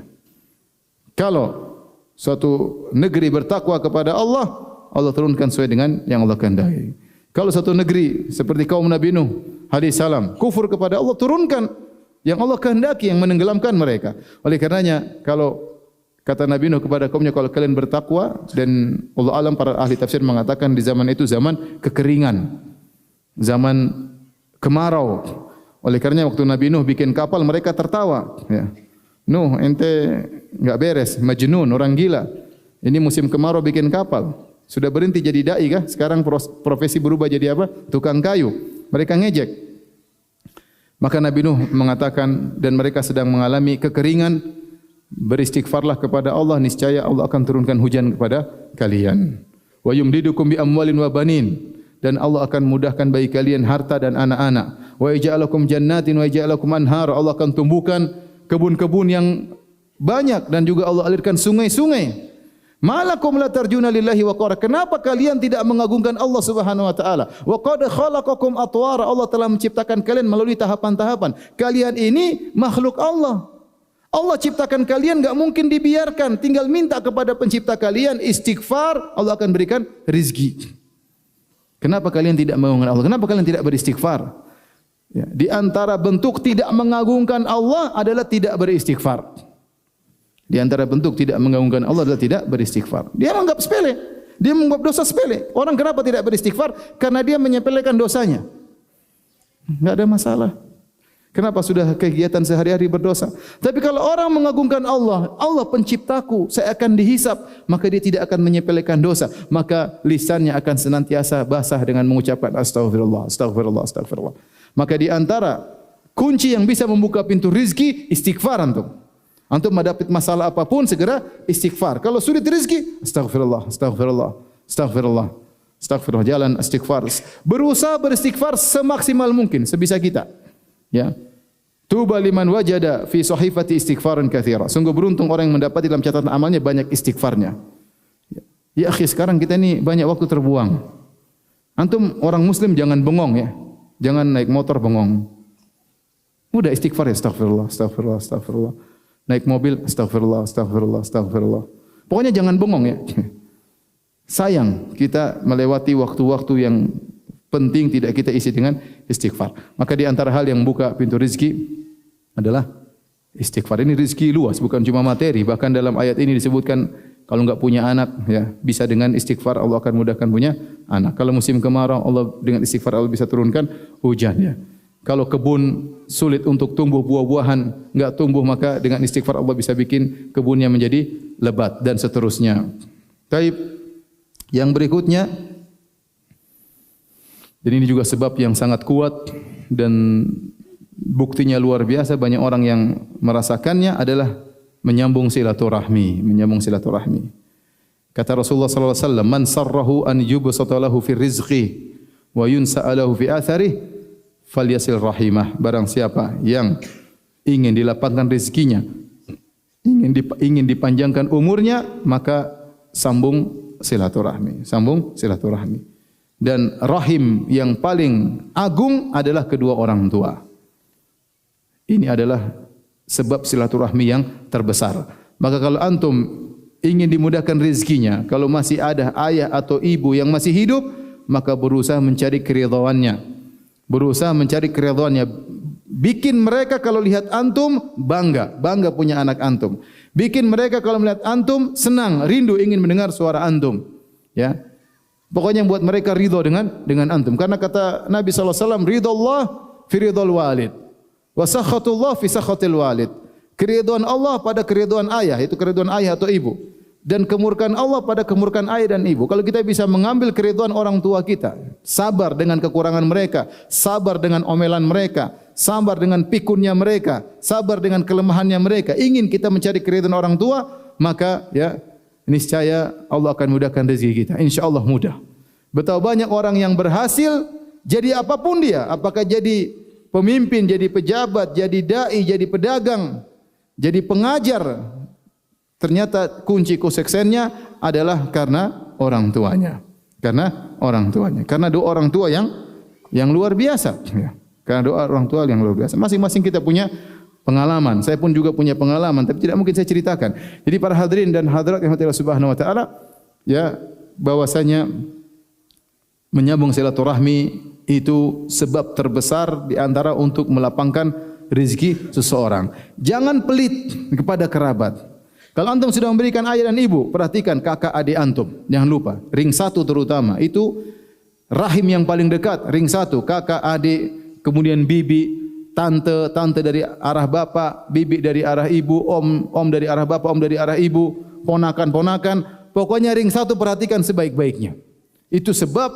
Kalau suatu negeri bertakwa kepada Allah, Allah turunkan sesuai dengan yang Allah kehendaki. Kalau satu negeri seperti kaum Nabi Nuh alaihi salam kufur kepada Allah, turunkan yang Allah kehendaki yang menenggelamkan mereka. Oleh karenanya, kalau kata Nabi Nuh kepada kaumnya, kalau kalian bertakwa, dan Allah alam para ahli tafsir mengatakan di zaman itu zaman kekeringan, zaman kemarau. Oleh karenanya waktu Nabi Nuh bikin kapal, mereka tertawa. Ya. Nuh, ente enggak beres, majnun, orang gila. Ini musim kemarau bikin kapal. Sudah berhenti jadi dai kah? Sekarang profesi berubah jadi apa? Tukang kayu. Mereka ngejek. Maka Nabi Nuh mengatakan, dan mereka sedang mengalami kekeringan, beristighfarlah kepada Allah, niscaya Allah akan turunkan hujan kepada kalian. Wa yumdidukum bi amwalin wa banin, dan Allah akan mudahkan bagi kalian harta dan anak-anak. Wa yaj'alakum jannatin wa yaj'alakum anhar, Allah akan tumbuhkan kebun-kebun yang banyak dan juga Allah alirkan sungai-sungai. Malakum la tarjuna lillahi waqara, kenapa kalian tidak mengagungkan Allah Subhanahu wa taala? Wa qad khalaqakum atwara, Allah telah menciptakan kalian melalui tahapan-tahapan. Kalian ini makhluk Allah. Allah ciptakan kalian, enggak mungkin dibiarkan. Tinggal minta kepada pencipta kalian, istighfar, Allah akan berikan rizki. Kenapa kalian tidak mengagungkan Allah? Kenapa kalian tidak beristighfar? Ya, di antara bentuk tidak mengagungkan Allah adalah tidak beristighfar. Di antara bentuk tidak mengagungkan Allah adalah tidak beristighfar. Dia menganggap sepele. Dia menganggap dosa sepele. Orang kenapa tidak beristighfar? Karena dia menyepelekan dosanya. Enggak ada masalah. Kenapa sudah kegiatan sehari-hari berdosa? Tapi kalau orang mengagungkan Allah, Allah penciptaku, saya akan dihisap, maka dia tidak akan menyepelekan dosa. Maka lisannya akan senantiasa basah dengan mengucapkan astagfirullah, astagfirullah, astagfirullah. Maka di antara kunci yang bisa membuka pintu rizki, istighfar antum. Antum mendapat masalah apapun, segera istighfar. Kalau sulit rizki, astagfirullah, astagfirullah, astagfirullah, astagfirullah, jalan istighfar. Berusaha beristighfar semaksimal mungkin, sebisa kita. Ya. Tuba liman wajada fi sahifati istighfaran katsira. Sungguh beruntung orang yang mendapat dalam catatan amalnya banyak istighfarnya. Ya akhi, sekarang kita ini banyak waktu terbuang. Antum orang muslim jangan bengong ya. Jangan naik motor bengong. Udah istighfar ya, astagfirullah, astagfirullah, astagfirullah. Naik mobil, astagfirullah, astagfirullah, astagfirullah. Pokoknya jangan bengong ya. Sayang kita melewati waktu-waktu yang penting tidak kita isi dengan istighfar. Maka di antara hal yang buka pintu rezeki adalah istighfar. Ini rezeki luas, bukan cuma materi. Bahkan dalam ayat ini disebutkan kalau enggak punya anak, ya bisa dengan istighfar Allah akan mudahkan punya anak. Kalau musim kemarau, Allah dengan istighfar Allah bisa turunkan hujan. Ya. Kalau kebun sulit untuk tumbuh buah-buahan, enggak tumbuh, maka dengan istighfar Allah bisa bikin kebunnya menjadi lebat dan seterusnya. Taib. Yang berikutnya, dan ini juga sebab yang sangat kuat dan buktinya luar biasa, banyak orang yang merasakannya adalah menyambung silaturahmi, menyambung silaturahmi. Kata Rasulullah sallallahu alaihi wasallam, "Man sarrahu an yubsata lahu fi rizqi wa yunsa'a lahu fi atharihi falyasil rahimah." Barang siapa yang ingin dilapangkan rezekinya, ingin dipanjangkan umurnya, maka sambung silaturahmi, sambung silaturahmi. Dan rahim yang paling agung adalah kedua orang tua. Ini adalah sebab silaturahmi yang terbesar. Maka kalau antum ingin dimudahkan rezekinya, kalau masih ada ayah atau ibu yang masih hidup, maka berusaha mencari keridhaannya. Berusaha mencari keridhaannya. Bikin mereka kalau lihat antum bangga punya anak antum. Bikin mereka kalau melihat antum senang, rindu ingin mendengar suara antum. Ya. Pokoknya buat mereka ridha dengan antum. Karena kata Nabi sallallahu alaihi wasallam, ridallah fi ridal walid wa sakhatullah fi sakhatil walid. Keridhaan Allah pada keridhaan ayah, itu keridhaan ayah atau ibu, dan kemurkaan Allah pada kemurkaan ayah dan ibu. Kalau kita bisa mengambil keridhaan orang tua kita, sabar dengan kekurangan mereka, sabar dengan omelan mereka, sabar dengan pikunnya mereka, sabar dengan kelemahannya mereka, ingin kita mencari keridhaan orang tua, maka ya niscaya Allah akan mudahkan rezeki kita. InsyaAllah mudah. Betapa banyak orang yang berhasil jadi apapun dia. Apakah jadi pemimpin, jadi pejabat, jadi da'i, jadi pedagang, jadi pengajar. Ternyata kunci kesuksesnya adalah karena orang tuanya. Karena orang tuanya. Karena doa orang tua yang luar biasa. Karena doa orang tua yang luar biasa. Masing-masing kita punya pengalaman. Saya pun juga punya pengalaman, tapi tidak mungkin saya ceritakan. Jadi para hadirin dan hadirat yang Allah Subhanahu wa taala, ya, bahwasanya menyambung silaturahmi itu sebab terbesar di antara untuk melapangkan rezeki seseorang. Jangan pelit kepada kerabat. Kalau antum sudah memberikan ayah dan ibu, perhatikan kakak adik antum. Jangan lupa, ring 1 terutama itu rahim yang paling dekat, ring 1, kakak adik, kemudian bibi, tante dari arah bapak, bibi dari arah ibu, om dari arah bapak, om dari arah ibu, ponakan. Pokoknya ring 1 perhatikan sebaik-baiknya. Itu sebab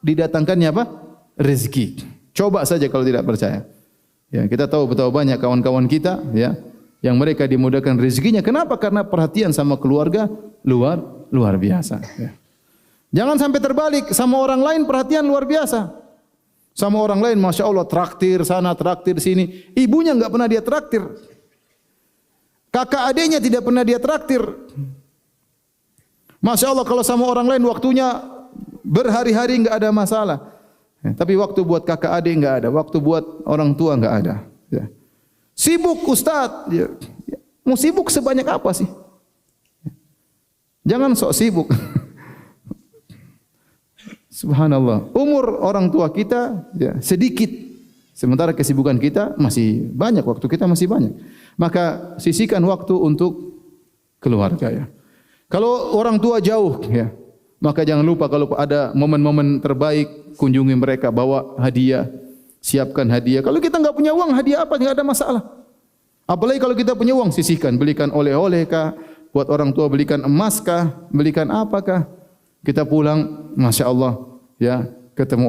didatangkannya apa? Rezeki. Coba saja kalau tidak percaya. Ya, kita tahu betapa banyak kawan-kawan kita, ya, yang mereka dimudahkan rezekinya. Kenapa? Karena perhatian sama keluarga luar biasa. Ya. Jangan sampai terbalik, sama orang lain perhatian luar biasa. Sama orang lain, masya Allah, traktir sana, traktir sini. Ibunya enggak pernah dia traktir. Kakak adiknya tidak pernah dia traktir. Masya Allah, kalau sama orang lain waktunya berhari-hari enggak ada masalah. Ya, tapi waktu buat kakak adik enggak ada, waktu buat orang tua enggak ada. Ya. Sibuk Ustaz. Ya. Mau sibuk sebanyak apa sih? Jangan sok sibuk. Subhanallah. Umur orang tua kita ya, sedikit. Sementara kesibukan kita masih banyak, waktu kita masih banyak. Maka sisihkan waktu untuk keluarga ya. Kalau orang tua jauh ya, maka jangan lupa kalau ada momen-momen terbaik, kunjungi mereka, bawa hadiah, siapkan hadiah. Kalau kita enggak punya uang, hadiah apa enggak ada masalah. Apalagi kalau kita punya uang, sisihkan, belikan oleh-oleh kah, buat orang tua belikan emas kah, belikan apakah. Kita pulang, masya Allah, ya, ketemu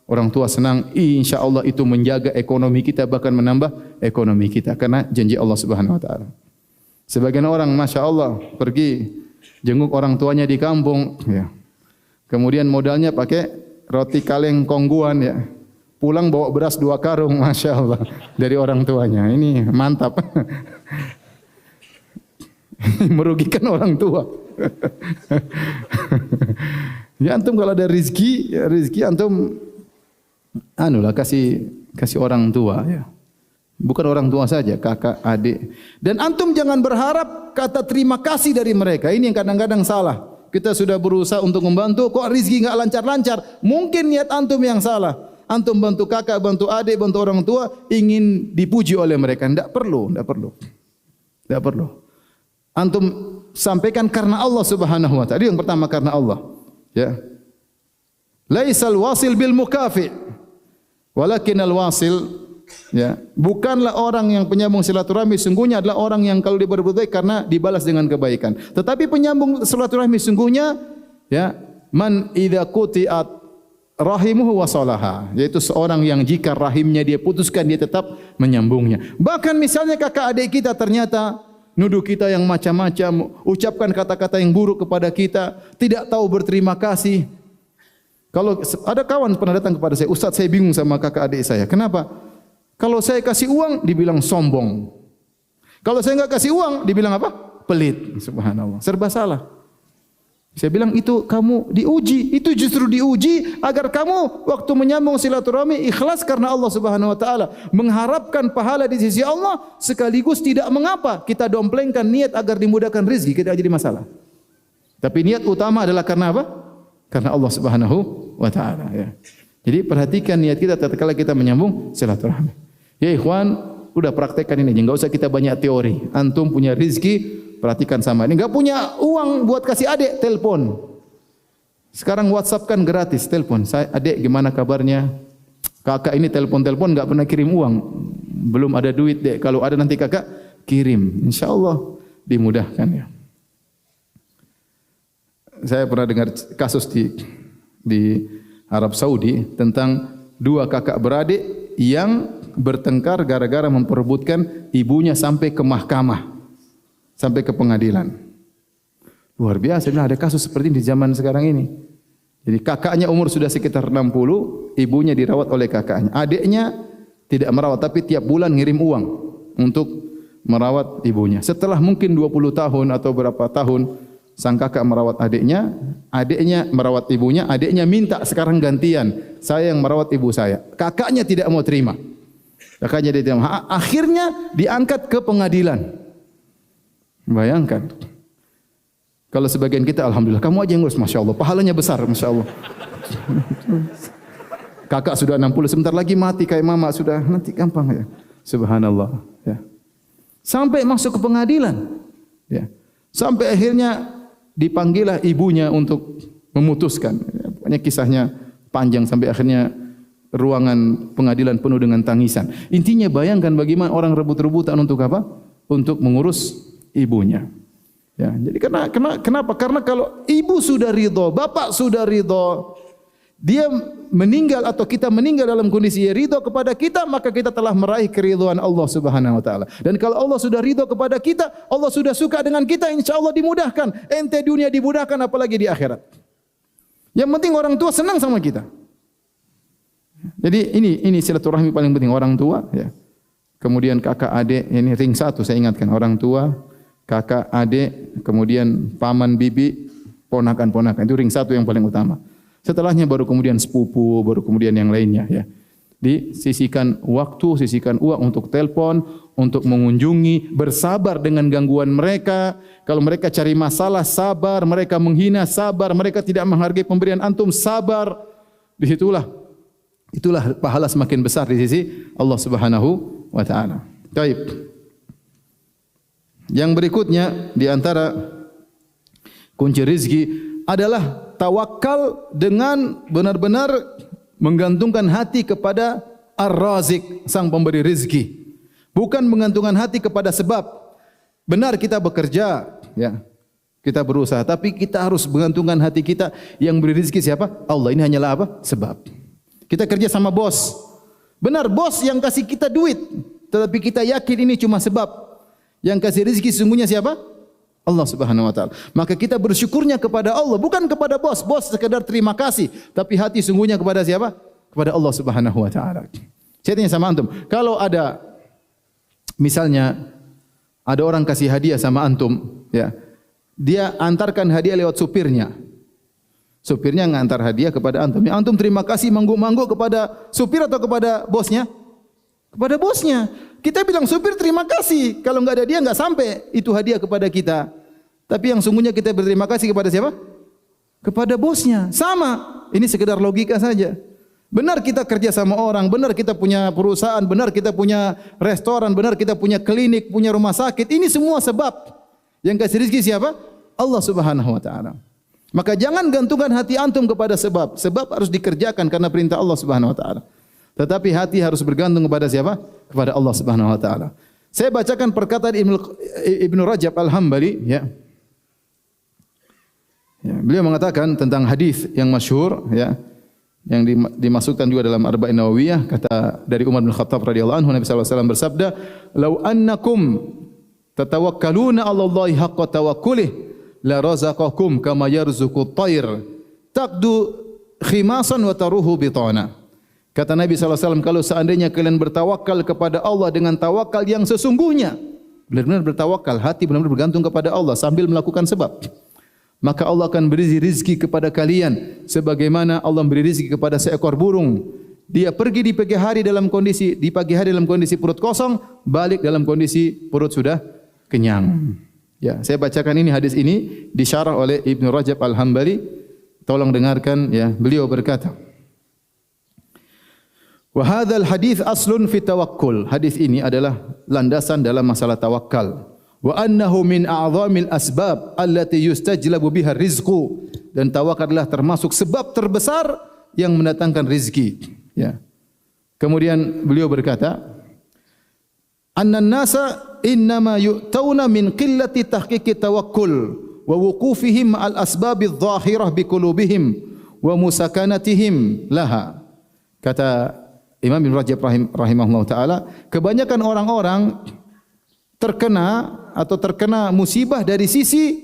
orang tua senang, insya Allah itu menjaga ekonomi kita, bahkan menambah ekonomi kita, karena janji Allah Subhanahu Wa Taala. Sebagian orang, masya Allah, pergi jenguk orang tuanya di kampung, ya, kemudian modalnya pakai roti kaleng kongguan, ya, pulang bawa beras 2 karung, masya Allah, dari orang tuanya. Ini mantap. Merugikan orang tua. Ya antum kalau ada rezeki, ya rezeki antum kasih orang tua ya. Bukan orang tua saja, kakak, adik. Dan antum jangan berharap kata terima kasih dari mereka. Ini yang kadang-kadang salah. Kita sudah berusaha untuk membantu, kok rezeki enggak lancar-lancar? Mungkin niat antum yang salah. Antum bantu kakak, bantu adik, bantu orang tua, ingin dipuji oleh mereka. Enggak perlu. Antum sampaikan karena Allah Subhanahu wa taala. Yang pertama karena Allah. Ya. Laisal wasil bil mukafi. Walakinal wasil, ya, bukanlah orang yang penyambung silaturahmi, sungguhnya adalah orang yang kalau dia berbuat baik karena dibalas dengan kebaikan. Tetapi penyambung silaturahmi sungguhnya, ya, man idza quti'at rahimuhu wasalaha, yaitu seorang yang jika rahimnya dia putuskan dia tetap menyambungnya. Bahkan misalnya kakak adik kita ternyata nuduh kita yang macam-macam, ucapkan kata-kata yang buruk kepada kita, tidak tahu berterima kasih. Kalau ada kawan pernah datang kepada saya, Ustaz saya bingung sama kakak adik saya. Kenapa? Kalau saya kasih uang dibilang sombong. Kalau saya enggak kasih uang dibilang apa? Pelit. Subhanallah. Serba salah. Saya bilang itu kamu diuji, itu justru diuji agar kamu waktu menyambung silaturahmi ikhlas karena Allah Subhanahu wa taala, mengharapkan pahala di sisi Allah sekaligus tidak mengapa kita domplengkan niat agar dimudahkan rezeki, tidak jadi masalah. Tapi niat utama adalah karena apa? Karena Allah Subhanahu wa taala ya. Jadi perhatikan niat kita tatkala kita menyambung silaturahmi. Ya ikhwan, udah praktekkan ini, enggak usah kita banyak teori. Antum punya rezeki, perhatikan sama ini. Enggak punya uang buat kasih adik, telepon. Sekarang WhatsApp kan gratis, telepon. Saya adik gimana kabarnya? Kakak ini telepon-telepon enggak pernah kirim uang. Belum ada duit, Dek. Kalau ada nanti kakak kirim. Insyaallah dimudahkan ya. Saya pernah dengar kasus di Arab Saudi tentang 2 kakak beradik yang bertengkar gara-gara memperebutkan ibunya sampai ke mahkamah, sampai ke pengadilan. Luar biasa, ada kasus seperti ini di zaman sekarang ini. Jadi kakaknya umur sudah sekitar 60, ibunya dirawat oleh kakaknya. Adiknya tidak merawat, tapi tiap bulan ngirim uang untuk merawat ibunya. Setelah mungkin 20 tahun atau berapa tahun, Sang kakak merawat adiknya, adiknya merawat ibunya, adiknya minta sekarang gantian, saya yang merawat ibu saya. Kakaknya tidak mau terima. Kakaknya tidak mau. Akhirnya diangkat ke pengadilan. Bayangkan. Kalau sebagian kita, alhamdulillah, kamu aja yang ngurus, masya Allah, pahalanya besar, masya Allah. Kakak sudah 60, sebentar lagi mati kayak mama, sudah nanti gampang ya. Subhanallah. Ya. Sampai masuk ke pengadilan. Ya. Sampai akhirnya dipanggillah ibunya untuk memutuskan. Banyak kisahnya panjang sampai akhirnya ruangan pengadilan penuh dengan tangisan. Intinya bayangkan bagaimana orang rebut-rebutan untuk apa? Untuk mengurus ibunya. Ya, jadi kenapa? Karena kalau ibu sudah ridho, bapak sudah ridho, dia meninggal atau kita meninggal dalam kondisi ridho kepada kita, maka kita telah meraih keridhaan Allah Subhanahu wa taala. Dan kalau Allah sudah ridho kepada kita, Allah sudah suka dengan kita, insyaallah dimudahkan. Ente dunia dimudahkan, apalagi di akhirat. Yang penting orang tua senang sama kita. Jadi ini silaturahmi paling penting, orang tua ya. Kemudian kakak adik, ini ring satu saya ingatkan, orang tua, kakak adik, kemudian paman bibi, ponakan-ponakan. Itu ring satu yang paling utama. Setelahnya baru kemudian sepupu, baru kemudian yang lainnya ya. Disisihkan waktu, sisihkan uang untuk telepon, untuk mengunjungi, bersabar dengan gangguan mereka. Kalau mereka cari masalah, sabar. Mereka menghina, sabar. Mereka tidak menghargai pemberian antum, sabar. Itulah pahala semakin besar di sisi Allah Subhanahu wa taala. Baik. Yang berikutnya di antara kunci rezeki adalah tawakal dengan benar-benar menggantungkan hati kepada Ar-Razik, sang pemberi rezeki. Bukan menggantungkan hati kepada sebab. Benar kita bekerja, ya. Kita berusaha, tapi kita harus menggantungkan hati kita, yang beri rezeki siapa? Allah. Ini hanyalah apa? Sebab. Kita kerja sama bos. Benar, bos yang kasih kita duit, tetapi kita yakin ini cuma sebab. Yang kasih rezeki sesungguhnya siapa? Allah Subhanahu wa taala. Maka kita bersyukurnya kepada Allah, bukan kepada bos. Bos sekedar terima kasih, tapi hati sungguhnya kepada siapa? Kepada Allah Subhanahu wa taala. Saya tanya sama antum, kalau ada misalnya ada orang kasih hadiah sama antum, ya. Dia antarkan hadiah lewat supirnya. Supirnya ngantar hadiah kepada antum. Ya, antum terima kasih mangguk-mangguk kepada supir atau kepada bosnya? Kepada bosnya. Kita bilang supir terima kasih. Kalau enggak ada dia enggak sampai itu hadiah kepada kita. Tapi yang sungguhnya kita berterima kasih kepada siapa? Kepada bosnya. Sama. Ini sekedar logika saja. Benar kita kerja sama orang, benar kita punya perusahaan, benar kita punya restoran, benar kita punya klinik, punya rumah sakit. Ini semua sebab. Yang kasih rezeki siapa? Allah Subhanahu wa taala. Maka jangan gantungkan hati antum kepada sebab. Sebab harus dikerjakan karena perintah Allah Subhanahu wa taala. Tetapi hati harus bergantung kepada siapa? Kepada Allah Subhanahu wa taala. Saya bacakan perkataan Ibnu Rajab Al-Hambali ya. Beliau mengatakan tentang hadis yang masyhur ya, yang dimasukkan juga dalam Arba'in Nawawiyah, kata dari Umar bin Khattab radhiyallahu anhu, Nabi sallallahu alaihi wasallam bersabda, "Lau annakum tatawakkaluna 'ala Allahi haqqa tawakkulih la razaqakum kama yarzuqut tayr taqdu khimasan wa taruhu bitana." Kata Nabi sallallahu alaihi wasallam, kalau seandainya kalian bertawakal kepada Allah dengan tawakal yang sesungguhnya, benar-benar bertawakal, hati benar-benar bergantung kepada Allah sambil melakukan sebab, maka Allah akan beri rezeki kepada kalian sebagaimana Allah beri rezeki kepada seekor burung. Dia pergi di pagi hari dalam kondisi perut kosong, balik dalam kondisi perut sudah kenyang. Ya, saya bacakan ini, hadis ini disyarah oleh Ibnu Rajab Al-Hambali. Tolong dengarkan ya. Beliau berkata, "Wa hadzal hadits aslun fi tawakkul." Hadis ini adalah landasan dalam masalah tawakal. Wa annahu min a'zamil asbab allati yustajlabu biha rizqu. Dan tawakal adalah termasuk sebab terbesar yang mendatangkan rezeki. Ya. Kemudian beliau berkata, "Annan nasa innama yu'tauna min qillati tahqiqi tawakkul wa wuqufihim al asbabiz zahirah bi qulubihim wa musakanatihim laha." Kata Imam Ibnu Rajab rahimahullah taala, kebanyakan orang-orang terkena musibah dari sisi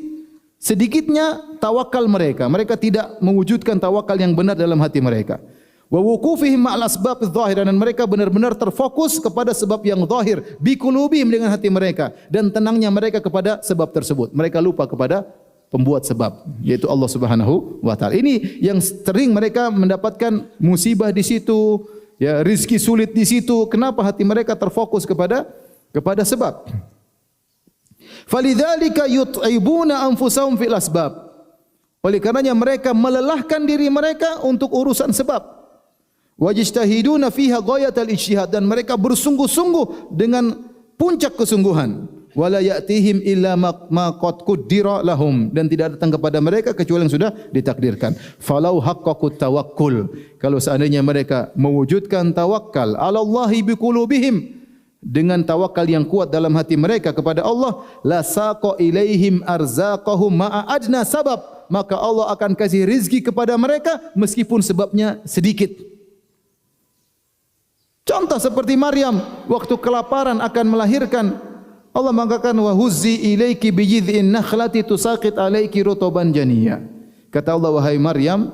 sedikitnya tawakal mereka. Mereka tidak mewujudkan tawakal yang benar dalam hati mereka. Wa wuqufihim ma'al asbab adh-dhahirah, dan mereka benar-benar terfokus kepada sebab yang zahir, bi qulubihim, dengan hati mereka, dan tenangnya mereka kepada sebab tersebut. Mereka lupa kepada pembuat sebab, yaitu Allah Subhanahu wa taala. Ini yang sering mereka mendapatkan musibah di situ, ya, rezeki sulit di situ. Kenapa hati mereka terfokus kepada sebab? Falidzalika yut'ibuna anfusahum fil asbab. Oleh karenanya mereka melelahkan diri mereka untuk urusan sebab. Wajtahiduna fiha ghayatal ijtihad, dan mereka bersungguh-sungguh dengan puncak kesungguhan. Wala ya'tihim illa ma qad qaddara lahum, dan tidak datang kepada mereka kecuali yang sudah ditakdirkan. Falau haqqaqut tawakkul, kalau seandainya mereka mewujudkan tawakal ala Allahi biqulubihim, dengan tawakal yang kuat dalam hati mereka kepada Allah, la saqa ilaihim arzaqahum ma'a adna sabab, maka Allah akan kasih rizki kepada mereka meskipun sebabnya sedikit. Contoh seperti Maryam waktu kelaparan akan melahirkan, Allah mengatakan wa huzzi ilaiki bi jid'in nakhlati tusaqit alaiki rutuban janiyya. Kata Allah, wahai Maryam,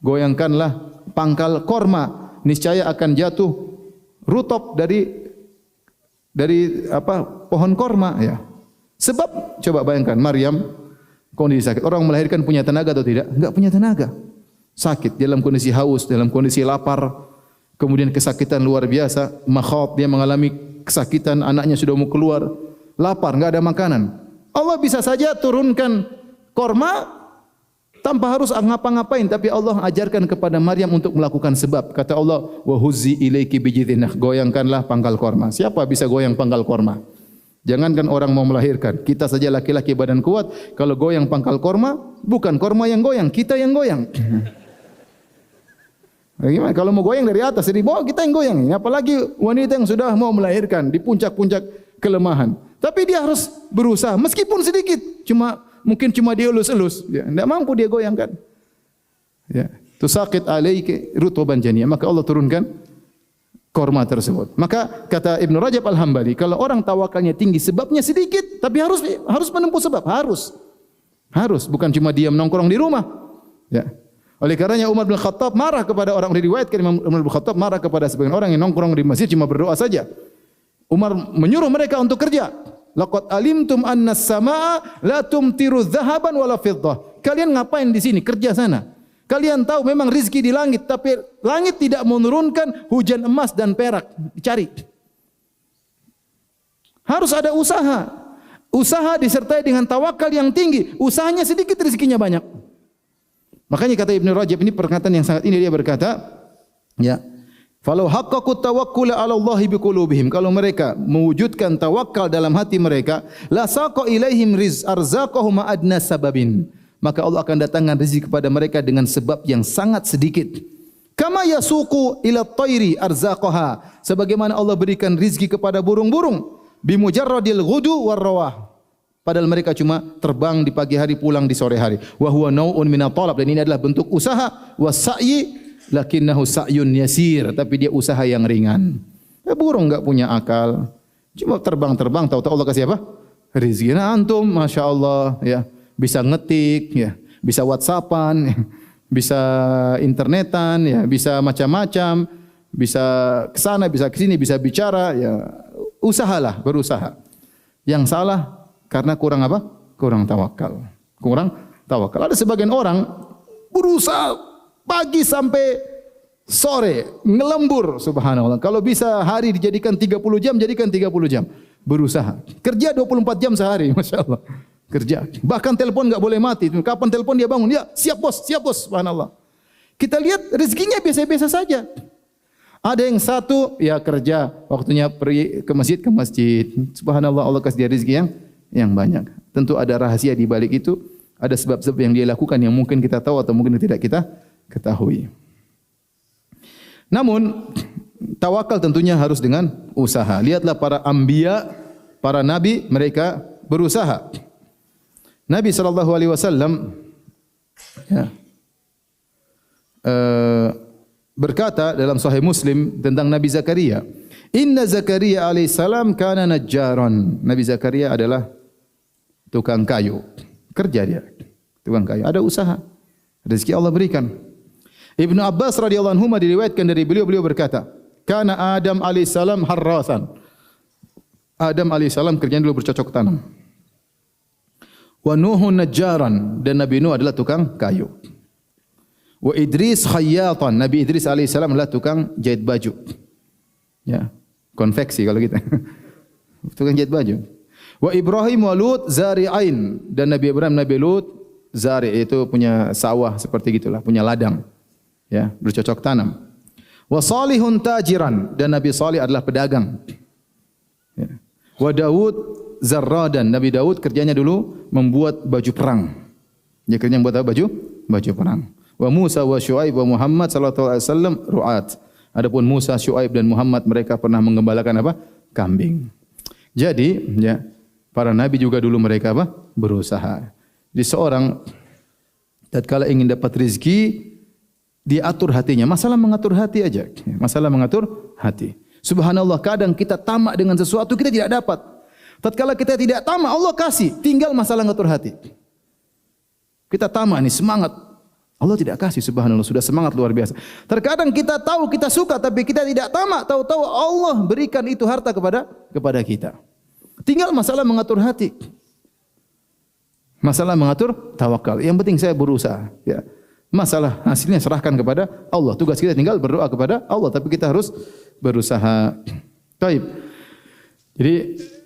goyangkanlah pangkal korma, niscaya akan jatuh rutub dari pohon korma, ya. Sebab coba bayangkan Maryam kondisi sakit. Orang melahirkan punya tenaga atau tidak? Enggak punya tenaga. Sakit dalam kondisi haus, dalam kondisi lapar. Kemudian kesakitan luar biasa, makhot, dia mengalami kesakitan, anaknya sudah mau keluar, lapar, enggak ada makanan. Allah bisa saja turunkan korma tanpa harus ngapa-ngapain, tapi Allah ajarkan kepada Maryam untuk melakukan sebab. Kata Allah, wa huzzi ilaiki bijidhinah, goyangkanlah pangkal korma. Siapa bisa goyang pangkal korma? Jangankan orang mau melahirkan, kita saja laki-laki badan kuat, kalau goyang pangkal korma, bukan korma yang goyang, kita yang goyang. Bagaimana kalau mau goyang dari atas, dari bawah kita yang goyang. Apalagi wanita yang sudah mau melahirkan di puncak-puncak kelemahan. Tapi dia harus berusaha meskipun sedikit. Mungkin cuma dia elus-elus. Ya, tidak mampu dia goyangkan. Ya, tusaqit alaiki rutuban janiyah. Maka Allah turunkan korma tersebut. Maka kata Ibnu Rajab Al-Hambali, kalau orang tawakalnya tinggi, sebabnya sedikit, tapi harus menempuh sebab, harus, bukan cuma diam nongkrong di rumah. Ya. Oleh karenanya Umar bin Khattab marah kepada orang, diriwayatkan Umar bin Khattab marah kepada sebagian orang yang nongkrong di masjid cuma berdoa saja. Umar menyuruh mereka untuk kerja. Laqad alimtum anna as-samaa la tumtiru dhahaban wala fiddah. Kalian ngapain di sini? Kerja sana. Kalian tahu memang rezeki di langit, tapi langit tidak menurunkan hujan emas dan perak. Dicari. Harus ada usaha. Usaha disertai dengan tawakal yang tinggi. Usahanya sedikit, rezekinya banyak. Makanya kata Ibnu Rajab, ini perkataan yang sangat ini, dia berkata, ya, falau haqqaqut tawakkula 'ala Allahi biqulubihim, kalau mereka mewujudkan tawakal dalam hati mereka, la saqa ilaihim arzaqahum adna sababin, maka Allah akan datangkan rezeki kepada mereka dengan sebab yang sangat sedikit. Kama yasuqu ila at-tayri arzaqaha, sebagaimana Allah berikan rezeki kepada burung-burung, bimujarradil ghudu war rawah, padahal mereka cuma terbang di pagi hari, pulang di sore hari. Wa huwa nau'un minat talab, dan ini adalah bentuk usaha. Wasa'yi lakinnahu sa'yun yasir, tapi dia usaha yang ringan. Burung enggak punya akal, cuma terbang-terbang, tahu-tahu Allah kasih apa? Rezeki. Nah, antum Masya Allah, ya, bisa ngetik, ya, bisa WhatsAppan, ya, bisa internetan, ya, bisa macam-macam, bisa ke sana, bisa ke sini, bisa bicara, ya, usahalah, berusaha. Yang salah karena kurang apa? Kurang tawakal. Kurang tawakal. Ada sebagian orang berusaha pagi sampai sore, ngelembur, subhanallah. Kalau bisa hari dijadikan 30 jam, jadikan 30 jam. Berusaha. Kerja 24 jam sehari, Masya Allah. Kerja. Bahkan telepon enggak boleh mati. Kapan telepon dia bangun? Ya, siap bos, subhanallah. Kita lihat rezekinya biasa-biasa saja. Ada yang satu, ya kerja, waktunya pergi ke masjid. Subhanallah, Allah kasih dia rezeki yang banyak. Tentu ada rahasia di balik itu, ada sebab-sebab yang dia lakukan yang mungkin kita tahu atau mungkin tidak kita ketahui. Namun tawakal tentunya harus dengan usaha. Lihatlah para anbiya, para nabi, mereka berusaha. Nabi SAW berkata dalam Sahih Muslim tentang Nabi Zakaria, Inna Zakaria alaihissalam kana najjaran. Nabi Zakaria adalah tukang kayu, kerja dia, tukang kayu, ada usaha, rezeki Allah berikan. Ibnu Abbas radhiyallahu anhu diriwayatkan dari beliau berkata, kana Adam alaihissalam harrasan. Adam alaihissalam kerjanya dulu bercocok tanam. Wa Nuhun najjaran, dan Nabi Nuh adalah tukang kayu. Wa Idris khayyatan, Nabi Idris alaihissalam adalah tukang jahit baju. Ya, konveksi kalau kita. Tukang jahit baju. Wa Ibrahim wa Lut zari'ain, dan Nabi Ibrahim, Nabi Lut, zari' itu punya sawah seperti gitulah, punya ladang. Ya, bercocok tanam. Wa Salihun tajiran, dan Nabi Salih adalah pedagang. Ya. Wa Daud Zarradan, Nabi Daud kerjanya dulu membuat baju perang. Dia kerjanya membuat baju perang. Wa Musa wa Syuaib wa Muhammad sallallahu alaihi wasallam ru'at. Adapun Musa, Syuaib dan Muhammad mereka pernah menggembalakan apa? Kambing. Jadi, ya, para nabi juga dulu mereka apa? Berusaha. Jadi seorang tatkala ingin dapat rezeki, dia atur hatinya. Masalah mengatur hati aja. Masalah mengatur hati. Subhanallah, kadang kita tamak dengan sesuatu kita tidak dapat. Tatkala kita tidak tamak, Allah kasih, tinggal masalah ngatur hati. Kita tamak nih, semangat. Allah tidak kasih, subhanallah, sudah semangat luar biasa. Terkadang kita tahu kita suka tapi kita tidak tamak, tahu-tahu Allah berikan itu harta kepada kita. Tinggal masalah mengatur hati. Masalah mengatur tawakal. Yang penting saya berusaha, ya. Masalah hasilnya serahkan kepada Allah. Tugas kita tinggal berdoa kepada Allah, tapi kita harus berusaha. Baik. Jadi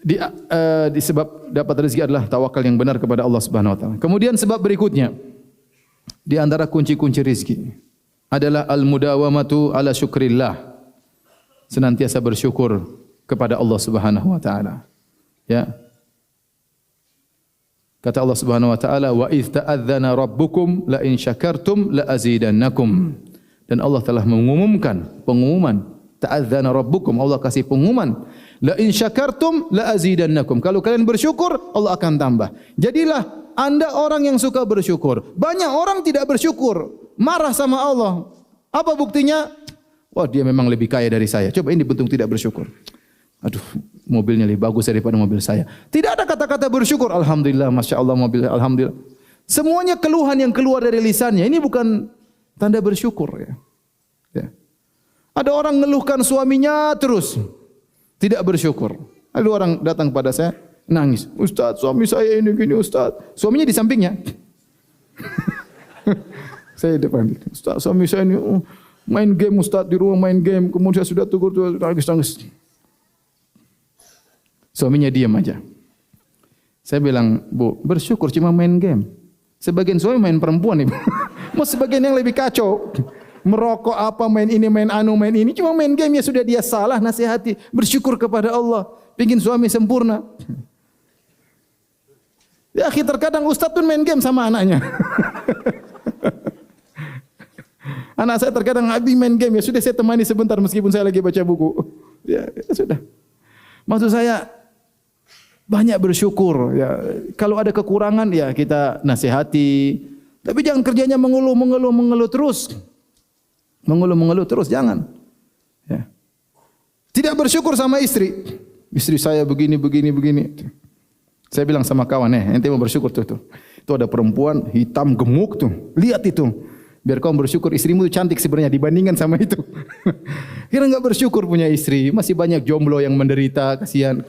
di sebab dapat rezeki adalah tawakal yang benar kepada Allah Subhanahu wa taala. Kemudian sebab berikutnya di antara kunci-kunci rezeki adalah al-mudawamatu ala syukrillah. Senantiasa bersyukur kepada Allah Subhanahu wa taala. Ya. Kata Allah Subhanahu wa taala, "Wa idz ta'adzana rabbukum la in syakartum la azidannakum." Dan Allah telah mengumumkan pengumuman, ta'adzana rabbukum, Allah kasih pengumuman, la in syakartum la azidannakum. Kalau kalian bersyukur, Allah akan tambah. Jadilah Anda orang yang suka bersyukur. Banyak orang tidak bersyukur, marah sama Allah. Apa buktinya? Wah, dia memang lebih kaya dari saya. Coba ini bentuk tidak bersyukur. Aduh, mobilnya lebih bagus daripada mobil saya. Tidak ada kata-kata bersyukur. Alhamdulillah, masya Allah mobil, alhamdulillah. Semuanya keluhan yang keluar dari lisannya. Ini bukan tanda bersyukur, ya. Ya. Ada orang ngeluhkan suaminya terus, tidak bersyukur. Ada orang datang pada saya, nangis. Ustaz, suami saya ini gini, Ustaz. Suaminya di sampingnya. Saya di depan. Ustaz, suami saya ini main game, Ustaz, di rumah main game. Kemudian saya sudah tegur, nangis. Suaminya diam aja. Saya bilang, Bu, bersyukur cuma main game. Sebagian suami main perempuan, Ibu. Mau sebagian yang lebih kacau. Merokok apa, main ini, main anu, main ini. Cuma main game, ya sudah dia salah, nasihati. Bersyukur kepada Allah. Pingin suami sempurna. Ya, akhir terkadang Ustaz pun main game sama anaknya. Anak saya terkadang habis main game, ya sudah saya temani sebentar meskipun saya lagi baca buku. Ya sudah. Maksud saya, banyak bersyukur. Ya, kalau ada kekurangan, ya kita nasihati. Tapi jangan kerjanya mengeluh terus. Mengeluh terus, jangan. Ya. Tidak bersyukur sama istri. Istri saya begini. Saya bilang sama kawan, ente mau bersyukur tuh. Itu ada perempuan hitam gemuk tuh. Lihat itu. Biar kau bersyukur istrimu itu cantik sebenarnya dibandingkan sama itu. Kira enggak bersyukur punya istri. Masih banyak jomblo yang menderita, kasihan.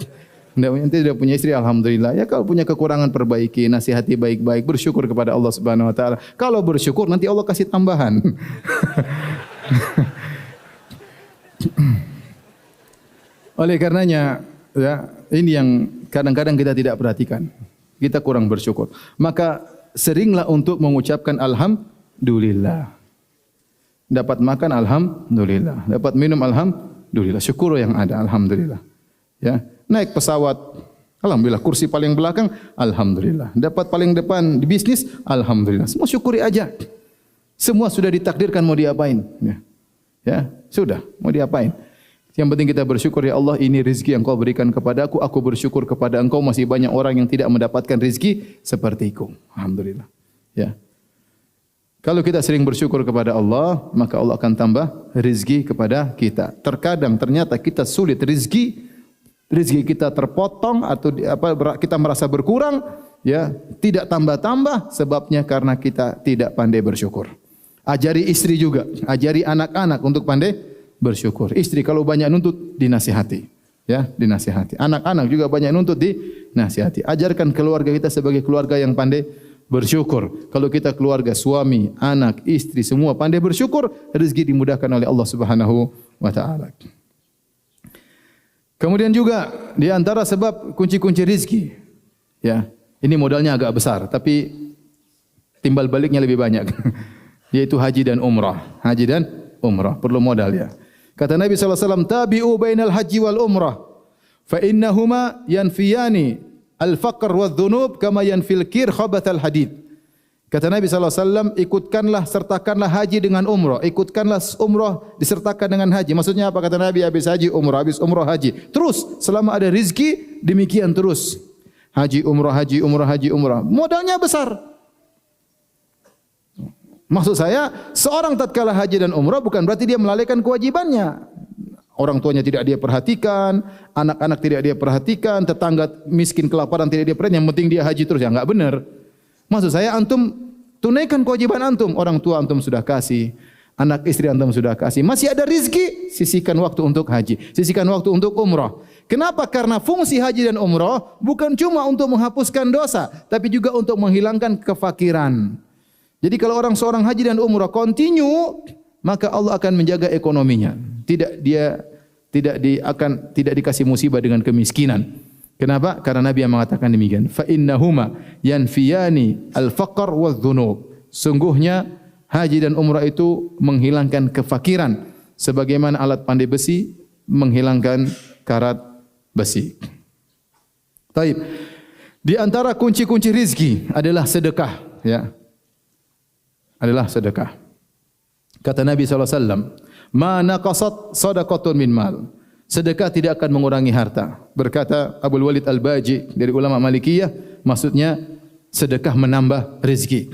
Ente sudah punya istri, alhamdulillah. Ya kalau punya kekurangan perbaiki, nasihati baik-baik, bersyukur kepada Allah Subhanahu wa taala. Kalau bersyukur nanti Allah kasih tambahan. Oleh karenanya, ya, ini yang kadang-kadang kita tidak perhatikan. Kita kurang bersyukur. Maka seringlah untuk mengucapkan alhamdulillah. Dapat makan alhamdulillah, dapat minum alhamdulillah. Syukur yang ada, alhamdulillah. Ya, naik pesawat, alhamdulillah. Kursi paling belakang, alhamdulillah. Dapat paling depan di bisnis, alhamdulillah. Semua syukuri aja. Semua sudah ditakdirkan, mau diapain? Ya, sudah, mau diapain? Yang penting kita bersyukur, ya Allah, ini rezeki yang Kau berikan kepadaku, aku bersyukur kepada Engkau. Masih banyak orang yang tidak mendapatkan rezeki sepertiku. Alhamdulillah. Ya. Kalau kita sering bersyukur kepada Allah, maka Allah akan tambah rezeki kepada kita. Terkadang ternyata kita sulit rezeki kita terpotong atau kita merasa berkurang, ya, tidak tambah-tambah, sebabnya karena kita tidak pandai bersyukur. Ajari istri juga, ajari anak-anak untuk pandai bersyukur. Istri kalau banyak nuntut, dinasihati. Ya, dinasihati. Anak-anak juga banyak nuntut dinasihati. Ajarkan keluarga kita sebagai keluarga yang pandai bersyukur. Kalau kita keluarga suami, anak, istri semua pandai bersyukur, rezeki dimudahkan oleh Allah Subhanahu wa taala. Kemudian juga di antara sebab kunci-kunci rezeki, ya. Ini modalnya agak besar, tapi timbal baliknya lebih banyak. Yaitu haji dan umrah. Haji dan umrah perlu modal ya. Kata Nabi SAW, tabi'u bainal haji wal umrah, fa innahuma yanfiyani al-faqr wa dhunub kama yanfil kir khabathal hadid. Kata Nabi SAW, ikutkanlah, sertakanlah haji dengan umrah. Ikutkanlah umrah disertakan dengan haji. Maksudnya apa? Kata Nabi, habis haji umrah, habis umrah haji. Terus, selama ada rizki, demikian terus. Haji umrah, haji umrah, haji umrah. Modalnya besar. Maksud saya, seorang tatkala haji dan umrah bukan berarti dia melalaikan kewajibannya. Orang tuanya tidak dia perhatikan, anak-anak tidak dia perhatikan, tetangga miskin kelaparan tidak dia perhatikan, yang penting dia haji terus. Ya enggak benar. Maksud saya, antum tunaikan kewajiban antum. Orang tua antum sudah kasih, anak istri antum sudah kasih. Masih ada rizki, sisihkan waktu untuk haji, sisihkan waktu untuk umrah. Kenapa? Karena fungsi haji dan umrah bukan cuma untuk menghapuskan dosa, tapi juga untuk menghilangkan kefakiran. Jadi kalau seorang haji dan umrah continue, maka Allah akan menjaga ekonominya. Tidak dikasih musibah dengan kemiskinan. Kenapa? Karena Nabi yang mengatakan demikian. Fa innahuma yanfiyani al-faqr wadh-dhunub. Sungguhnya haji dan umrah itu menghilangkan kefakiran sebagaimana alat pandai besi menghilangkan karat besi. Taib. Di antara kunci-kunci rizki adalah sedekah, ya. Adalah sedekah. Kata Nabi SAW, ma naqasat sadaqatun min mal. Sedekah tidak akan mengurangi harta. Berkata Abu Walid Al-Baji dari ulama Malikiyah, maksudnya sedekah menambah rezeki.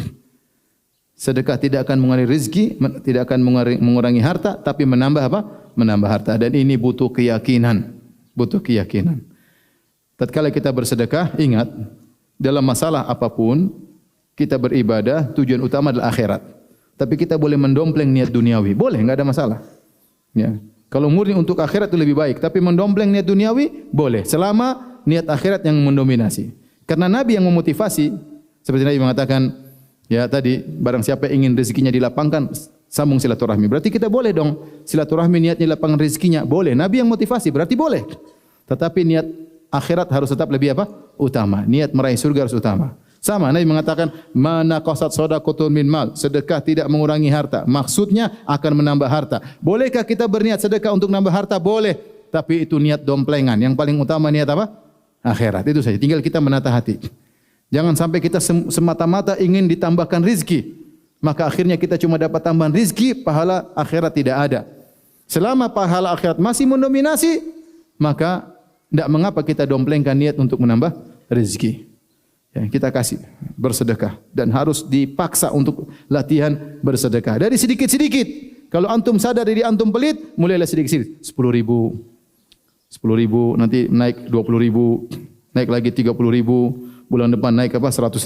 Sedekah tidak akan mengurangi rezeki, tidak akan mengurangi harta, tapi menambah apa? Menambah harta. Dan ini butuh keyakinan. Butuh keyakinan. Tatkala kita bersedekah, ingat, dalam masalah apapun, kita beribadah, tujuan utama adalah akhirat. Tapi kita boleh mendompleng niat duniawi. Boleh, enggak ada masalah. Ya. Kalau murni untuk akhirat itu lebih baik. Tapi mendompleng niat duniawi, boleh. Selama niat akhirat yang mendominasi. Karena Nabi yang memotivasi, seperti Nabi mengatakan, ya tadi, barang siapa ingin rezekinya dilapangkan, sambung silaturahmi. Berarti kita boleh dong. Silaturahmi niatnya lapangkan rezekinya. Boleh. Nabi yang motivasi, berarti boleh. Tetapi niat akhirat harus tetap lebih apa? Utama. Niat meraih surga harus utama. Sama, Nabi mengatakan, mana qasat sadaqatun min mal. Sedekah tidak mengurangi harta. Maksudnya akan menambah harta. Bolehkah kita berniat sedekah untuk menambah harta? Boleh. Tapi itu niat domplengan. Yang paling utama niat apa? Akhirat. Itu saja. Tinggal kita menata hati. Jangan sampai kita semata-mata ingin ditambahkan rizki. Maka akhirnya kita cuma dapat tambahan rizki, pahala akhirat tidak ada. Selama pahala akhirat masih mendominasi, maka tidak mengapa kita domplengkan niat untuk menambah rizki. Ya, kita kasih bersedekah dan harus dipaksa untuk latihan bersedekah dari sedikit-sedikit. Kalau antum sadar diri antum pelit, mulailah sedikit-sedikit. 10.000, nanti naik 20.000, naik lagi 30.000, bulan depan naik apa? 100.000,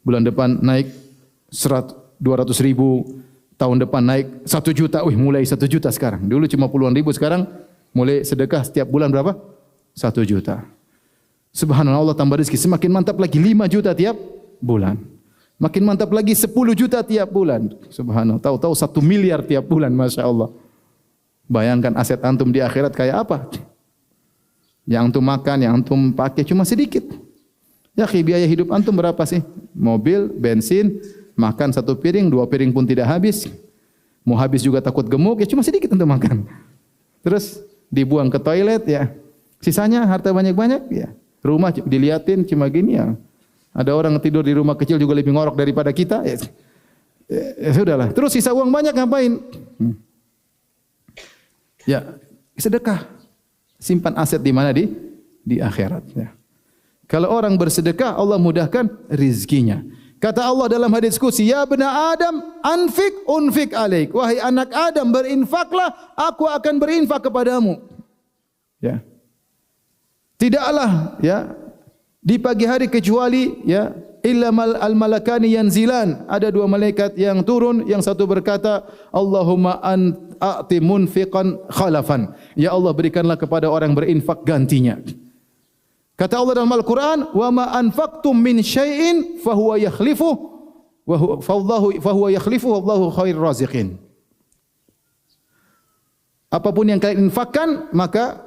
bulan depan naik 200.000, tahun depan naik 1 juta. Wih, mulai 1 juta sekarang. Dulu cuma puluhan ribu, sekarang mulai sedekah setiap bulan berapa? 1 juta. Subhanallah, Allah tambah rezeki. Semakin mantap lagi 5 juta tiap bulan. Makin mantap lagi 10 juta tiap bulan. Subhanallah, tahu-tahu 1 miliar tiap bulan, Masya Allah. Bayangkan aset antum di akhirat kayak apa? Yang antum makan, yang antum pakai cuma sedikit. Ya, biaya hidup antum berapa sih? Mobil, bensin, makan 1 piring, 2 piring pun tidak habis. Mau habis juga takut gemuk, ya cuma sedikit untuk makan. Terus dibuang ke toilet, ya. Sisanya harta banyak-banyak, ya. Rumah diliatin cuma gini, ya. Ada orang tidur di rumah kecil juga lebih ngorok daripada kita. Ya sudahlah. Terus sisa uang banyak ngapain? Ya, sedekah. Simpan aset di mana? Di akhirat. Ya. Kalau orang bersedekah, Allah mudahkan rizkinya. Kata Allah dalam hadis qudsi, ya bena Adam, anfik unfik alaik. Wahai anak Adam, berinfaklah, aku akan berinfak kepadamu. Ya. Tidaklah ya di pagi hari kecuali ya illa al malakani yanzilan, ada 2 malaikat yang turun, yang satu berkata Allahumma a'ti munfiqan khalafan. Ya Allah, berikanlah kepada orang berinfak gantinya. Kata Allah dalam Al-Quran, wa ma anfaqtum min syai'in fahuwa yakhlifuh fahuwa yakhlifuh wallahu khairur raziqin. Apapun yang kalian infakkan, maka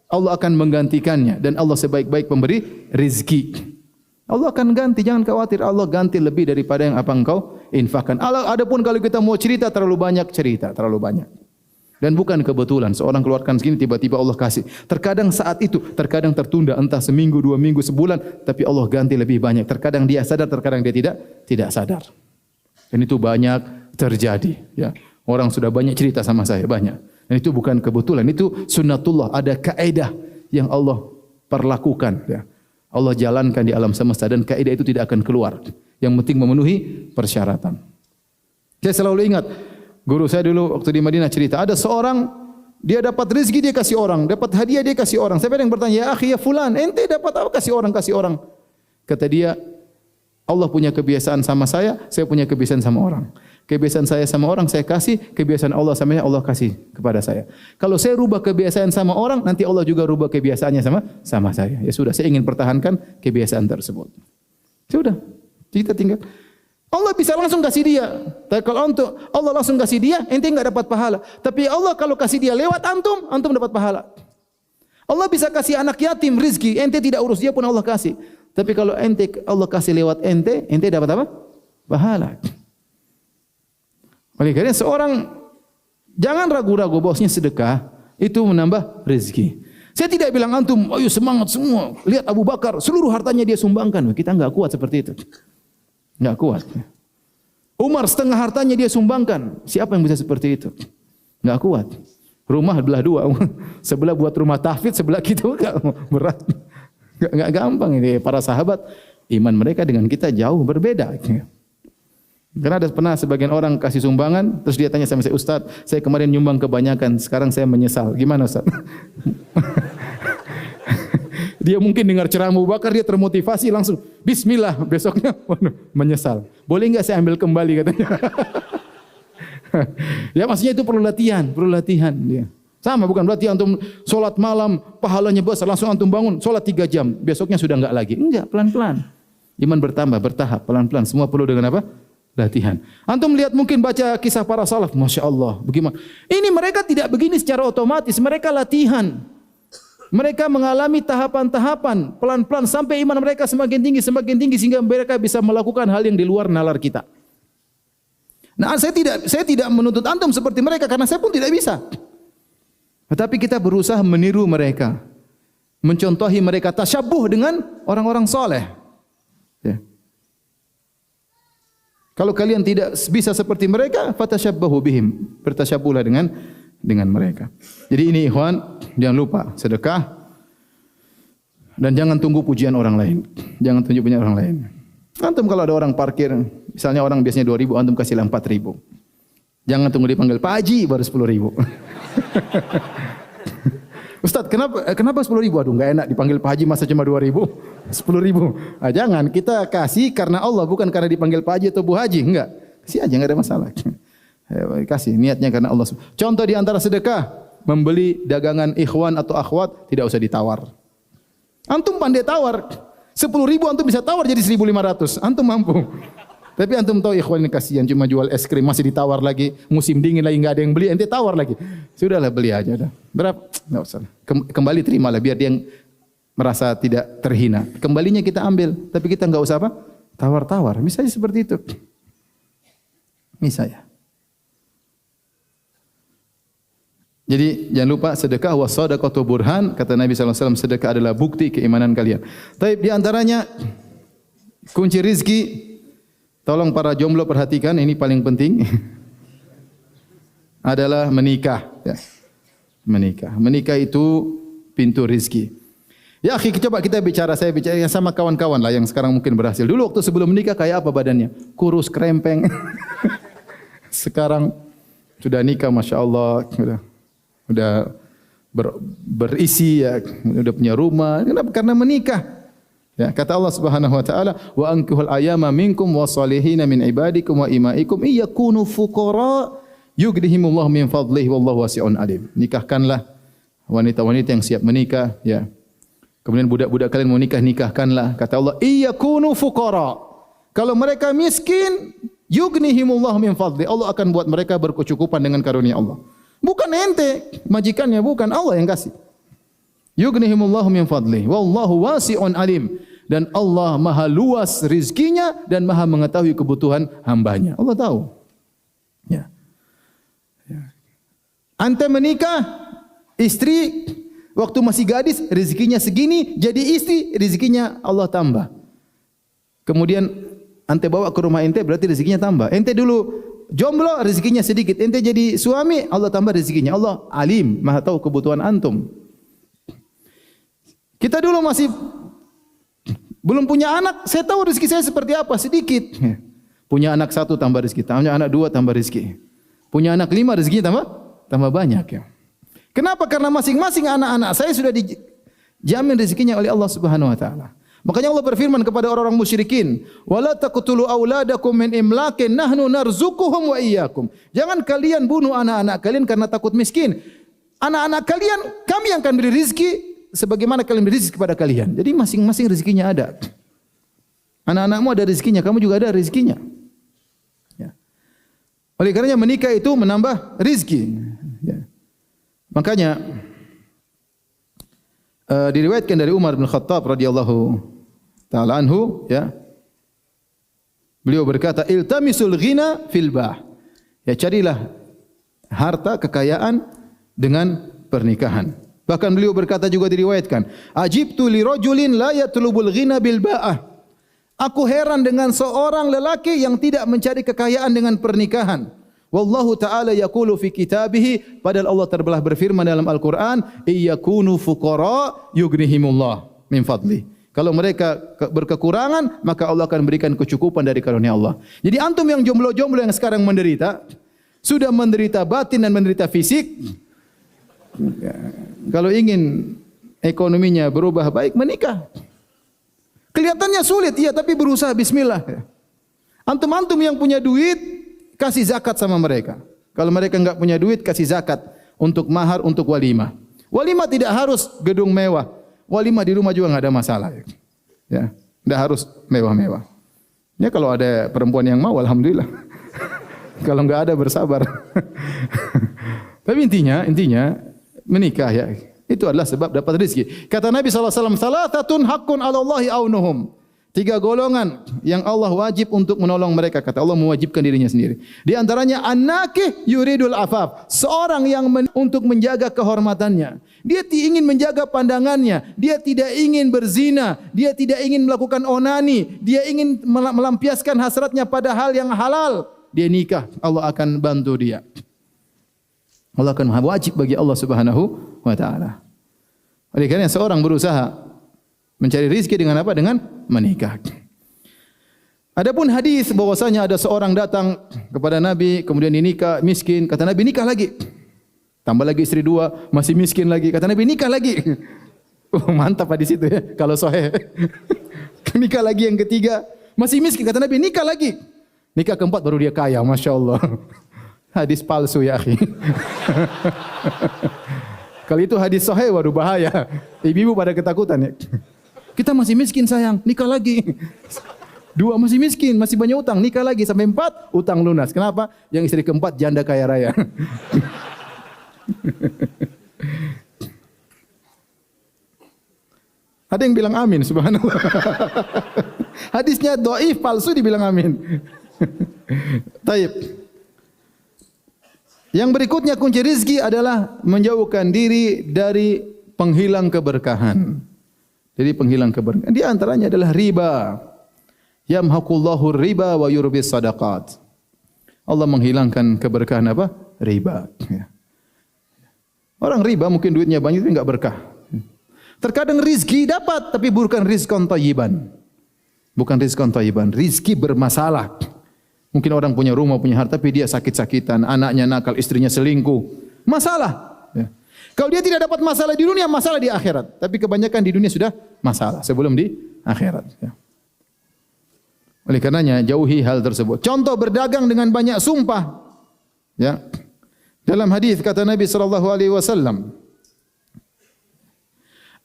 Allah akan menggantikannya dan Allah sebaik-baik pemberi rizki. Allah akan ganti, jangan khawatir. Allah ganti lebih daripada yang apa engkau infakkan. Adapun kalau kita mau cerita terlalu banyak cerita, terlalu banyak. Dan bukan kebetulan seorang keluarkan segini tiba-tiba Allah kasih. Terkadang saat itu, terkadang tertunda entah seminggu, 2 minggu, sebulan, tapi Allah ganti lebih banyak. Terkadang dia sadar, terkadang dia tidak sadar. Dan itu banyak terjadi, ya. Orang sudah banyak cerita sama saya, banyak. Dan itu bukan kebetulan, itu sunnatullah, ada kaidah yang Allah perlakukan, ya. Allah jalankan di alam semesta dan kaidah itu tidak akan keluar. Yang penting memenuhi persyaratan. Saya selalu ingat, guru saya dulu waktu di Madinah cerita, ada seorang dia dapat rezeki dia kasih orang, dapat hadiah dia kasih orang. Saya yang bertanya, "Ya akhi ya fulan, ente dapat apa kasih orang?" Kata dia, "Allah punya kebiasaan sama saya punya kebiasaan sama orang. Kebiasaan saya sama orang saya kasih, kebiasaan Allah sama saya Allah kasih kepada saya. Kalau saya rubah kebiasaan sama orang, nanti Allah juga rubah kebiasaannya sama saya. Ya sudah, saya ingin pertahankan kebiasaan tersebut." Sudah, kita tinggal. Allah bisa langsung kasih dia. Tapi kalau untuk Allah langsung kasih dia, ente enggak dapat pahala. Tapi Allah kalau kasih dia lewat antum dapat pahala. Allah bisa kasih anak yatim rizki, ente tidak urus dia pun Allah kasih. Tapi kalau Allah kasih lewat ente dapat apa? Pahala. Oleh karena seorang jangan ragu-ragu bahwasanya sedekah itu menambah rezeki. Saya tidak bilang antum, ayo semangat semua. Lihat Abu Bakar, seluruh hartanya dia sumbangkan. Kita enggak kuat seperti itu. Enggak kuat. Umar setengah hartanya dia sumbangkan. Siapa yang bisa seperti itu? Enggak kuat. Rumah belah dua. Sebelah buat rumah tahfidz, sebelah kita enggak berat. Enggak gampang ini. Para sahabat, iman mereka dengan kita jauh berbeda. Karena ada pernah sebagian orang kasih sumbangan, terus dia tanya sama saya, "Ustaz, saya kemarin nyumbang kebanyakan, sekarang saya menyesal." Gimana Ustaz? Dia mungkin dengar ceramah Abu Bakar, dia termotivasi langsung, "Bismillah," besoknya menyesal. "Boleh enggak saya ambil kembali?" katanya. Ya maksudnya itu perlu latihan dia. Sama bukan berarti antum solat malam pahalanya besar, langsung antum bangun solat 3 jam, besoknya sudah enggak lagi. Enggak, pelan-pelan. Iman bertambah, bertahap, pelan-pelan. Semua perlu dengan apa? Latihan. Antum lihat mungkin baca kisah para salaf, Masya Allah, bagaimana? Ini mereka tidak begini secara otomatis, mereka latihan. Mereka mengalami tahapan-tahapan, pelan-pelan sampai iman mereka semakin tinggi sehingga mereka bisa melakukan hal yang di luar nalar kita. Nah, saya tidak menuntut antum seperti mereka karena saya pun tidak bisa. Tetapi kita berusaha meniru mereka, mencontohi mereka, tasyabuh dengan orang-orang soleh. Ya. Kalau kalian tidak bisa seperti mereka, fatashabbahu bihim, bertasyabuhlah dengan mereka. Jadi ini ikhwan, jangan lupa sedekah dan jangan tunggu pujian orang lain. Jangan tunggu pujian orang lain. Antum kalau ada orang parkir, misalnya orang biasanya 2.000, antum kasihlah 4.000. Jangan tunggu dipanggil Pak Haji baru 10.000. Ustaz, kenapa 10.000? Aduh, enggak enak dipanggil Pak Haji masa cuma 2.000, 10.000. Ah, jangan, kita kasih karena Allah, bukan karena dipanggil Pak Haji atau Bu Haji, enggak. Kasih aja, enggak ada masalah. Kasih niatnya karena Allah. Contoh di antara sedekah, membeli dagangan ikhwan atau akhwat tidak usah ditawar. Antum pandai tawar. 10.000 antum bisa tawar jadi 1.500. Antum mampu. Tapi antum tahu ikhwan ini kasihan cuma jual es krim masih ditawar lagi, musim dingin lagi enggak ada yang beli, ente tawar lagi. Sudahlah beli aja udah. Berapa? Enggak usah. Kembali terimalah biar dia merasa tidak terhina. Kembalinya kita ambil, tapi kita enggak usah apa? Tawar-tawar. Misalnya seperti itu. Misalnya. Jadi jangan lupa sedekah was shadaqatu burhan, kata Nabi sallallahu alaihi wasallam, sedekah adalah bukti keimanan kalian. Tapi di antaranya kunci rizki. Tolong para jomblo perhatikan, ini paling penting. Adalah menikah. Ya. Menikah itu pintu rizki. Ya akhi, coba kita bicara, saya bicara sama kawan-kawan lah yang sekarang mungkin berhasil. Dulu waktu sebelum menikah kayak apa badannya? Kurus, krempeng. Sekarang sudah nikah, Masya Allah. Sudah berisi, ya, sudah punya rumah. Kenapa? Karena menikah. Ya, kata Allah Subhanahu wa taala, "Wa ankihul ayama minkum wasalihina min ibadikum wa imaikum iyakunu fuqara Yughnihimullahu min fadlihi wallahu wasi'un alim. Nikahkanlah wanita-wanita yang siap menikah, ya. Kemudian budak-budak kalian mau nikah, nikahkanlah. Kata Allah, iyakunu fuqara. Kalau mereka miskin, yughnihimullahu min fadli. Allah akan buat mereka berkecukupan dengan karunia Allah. Bukan ente majikannya, bukan, Allah yang kasih. Yughnihimullahu min fadli wallahu wasi'un alim. Dan Allah maha luas rizkinya dan maha mengetahui kebutuhan hambanya. Allah tahu. Ya. Ante menikah, istri waktu masih gadis rezekinya segini, jadi istri rezekinya Allah tambah. Kemudian ante bawa ke rumah ente berarti rezekinya tambah. Ente dulu jomblo rezekinya sedikit, ente jadi suami Allah tambah rezekinya. Allah alim, maha tahu kebutuhan antum. Kita dulu masih belum punya anak, saya tahu rezeki saya seperti apa, sedikit. Punya anak 1 tambah rezeki, punya anak 2 tambah rezeki. Punya anak 5 rezekinya tambah banyak, ya. Kenapa? Karena masing-masing anak-anak saya sudah dijamin rezekinya oleh Allah Subhanahu wa taala. Makanya Allah berfirman kepada orang-orang musyrikin, "Wala taqtulu auladakum min imlakin nahnu narzuquhum wa iyyakum." Jangan kalian bunuh anak-anak kalian karena takut miskin. Anak-anak kalian kami yang akan beri rezeki sebagaimana kalian beri rezeki kepada kalian. Jadi masing-masing rezekinya ada. Anak-anakmu ada rezekinya, kamu juga ada rezekinya. Ya. Oleh karenanya menikah itu menambah rezeki. Ya. Makanya diriwayatkan dari Umar bin Khattab radhiyallahu taala anhu, ya. Beliau berkata, "Iltamisul ghina fil bah." Ya, carilah harta kekayaan dengan pernikahan. Bahkan beliau berkata juga diriwayatkan, "Ajibtu li rajulin la yatlubul ghina bil ba'ah." Aku heran dengan seorang lelaki yang tidak mencari kekayaan dengan pernikahan. Wallahu ta'ala yaqulu fi kitabih, padahal Allah terbelah berfirman dalam Al-Qur'an, "Iyakunu fuqara yughnihimullah min fadli." Kalau mereka berkekurangan, maka Allah akan berikan kecukupan dari karunia Allah. Jadi antum yang jomblo-jomblo yang sekarang menderita, sudah menderita batin dan menderita fisik, kalau ingin ekonominya berubah baik, menikah. Kelihatannya sulit, iya, tapi berusaha, bismillah. Antum-antum yang punya duit, kasih zakat sama mereka. Kalau mereka enggak punya duit, kasih zakat untuk mahar, untuk walimah. Walimah tidak harus gedung mewah. Walimah di rumah juga enggak ada masalah. Ya, enggak harus mewah-mewah. Ya, kalau ada perempuan yang mau, alhamdulillah. Kalau enggak ada, bersabar. Tapi intinya menikah, ya. Itu adalah sebab dapat rezeki. Kata Nabi SAW, "Salathatun haqqun 'ala Allahi aunuhum." 3 golongan yang Allah wajib untuk menolong mereka. Kata Allah mewajibkan dirinya sendiri. Di antaranya an-nakih yuridul afaf. Seorang yang untuk menjaga kehormatannya. Dia ingin menjaga pandangannya. Dia tidak ingin berzina. Dia tidak ingin melakukan onani. Dia ingin melampiaskan hasratnya pada hal yang halal. Dia nikah. Allah akan bantu dia. Allah akan wajib bagi Allah Subhanahu wa taala. Oleh karena seorang berusaha mencari rezeki dengan apa? Dengan menikah. Adapun hadis bahwasanya ada seorang datang kepada Nabi kemudian dinikah, miskin, kata Nabi nikah lagi. Tambah lagi istri 2, masih miskin lagi. Kata Nabi nikah lagi. Mantap hadis itu, ya, kalau sahih. Nikah lagi yang ketiga, masih miskin, kata Nabi nikah lagi. Nikah keempat baru dia kaya, masya-Allah. Hadis palsu, ya akhi. Kalau itu hadis sahih, waduh bahaya. Ibu-ibu pada ketakutan, ya. Kita masih miskin sayang, nikah lagi. 2 masih miskin, masih banyak utang, nikah lagi. Sampai 4, utang lunas. Kenapa? Yang istri keempat janda kaya raya. Ada yang bilang amin, subhanallah. Hadisnya dhaif, palsu, dibilang amin. Taib. Yang berikutnya kunci rizki adalah menjauhkan diri dari penghilang keberkahan. Jadi penghilang keberkahan. Di antaranya adalah riba. Yamhaqullahu riba wa yurbis sadaqat. Allah menghilangkan keberkahan apa? Riba. Orang riba mungkin duitnya banyak tapi enggak berkah. Terkadang rizki dapat tapi bukan rizqan thayyiban. Bukan rizqan thayyiban, rizki bermasalah. Mungkin orang punya rumah, punya harta, tapi dia sakit-sakitan, anaknya nakal, istrinya selingkuh. Masalah. Ya. Kalau dia tidak dapat masalah di dunia, masalah di akhirat. Tapi kebanyakan di dunia sudah masalah sebelum di akhirat. Ya. Oleh karenanya, jauhi hal tersebut. Contoh berdagang dengan banyak sumpah. Ya. Dalam hadis kata Nabi sallallahu alaihi wasallam,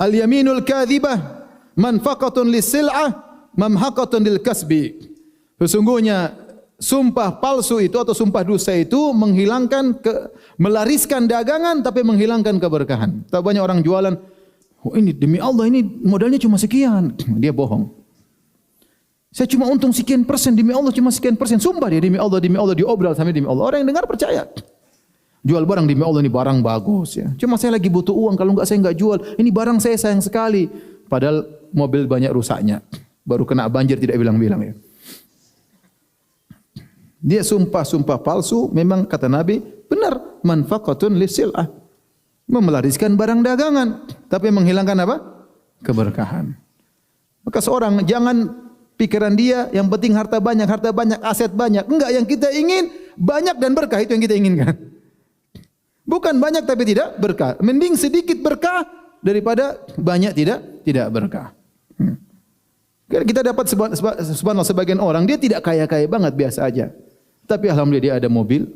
"Al-yaminul kadhibah manfaqatun lis-sil'ah mamhaqatun lil kasbi." Sesungguhnya sumpah palsu itu atau sumpah dusta itu melariskan dagangan tapi menghilangkan keberkahan. Tak banyak orang jualan, oh ini demi Allah ini modalnya cuma sekian, dia bohong. Saya cuma untung sekian persen, demi Allah cuma sekian persen. Sumpah dia demi Allah diobral sampai demi Allah. Orang yang dengar percaya. Jual barang demi Allah, ini barang bagus ya. Cuma saya lagi butuh uang, kalau enggak saya enggak jual. Ini barang saya sayang sekali. Padahal mobil banyak rusaknya. Baru kena banjir tidak bilang-bilang ya. Dia sumpah palsu, memang kata Nabi, benar, manfaqatun lisil'ah. Memelariskan barang dagangan, tapi menghilangkan apa? Keberkahan. Maka seorang jangan pikiran dia yang penting harta banyak, aset banyak. Enggak, yang kita ingin banyak dan berkah, itu yang kita inginkan. Bukan banyak tapi tidak berkah. Mending sedikit berkah daripada banyak tidak berkah. Kita dapat subhanallah sebagian orang dia tidak kaya-kaya banget, biasa aja. Tapi alhamdulillah dia ada mobil.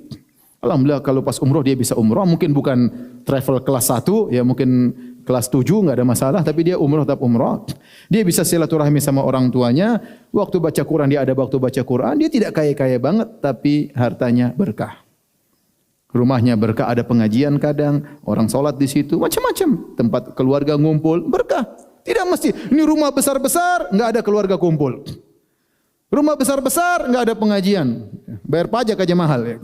Alhamdulillah kalau pas umroh dia bisa umroh, mungkin bukan travel kelas 1, ya mungkin kelas 7 enggak ada masalah, tapi dia umroh tetap umroh. Dia bisa silaturahmi sama orang tuanya, waktu baca Quran dia ada waktu baca Quran, dia tidak kaya-kaya banget tapi hartanya berkah. Rumahnya berkah, ada pengajian kadang, orang sholat di situ, macam-macam. Tempat keluarga ngumpul, berkah. Tidak mesti, ini rumah besar-besar, enggak ada keluarga kumpul. Rumah besar-besar, enggak ada pengajian. Bayar pajak aja mahal ya.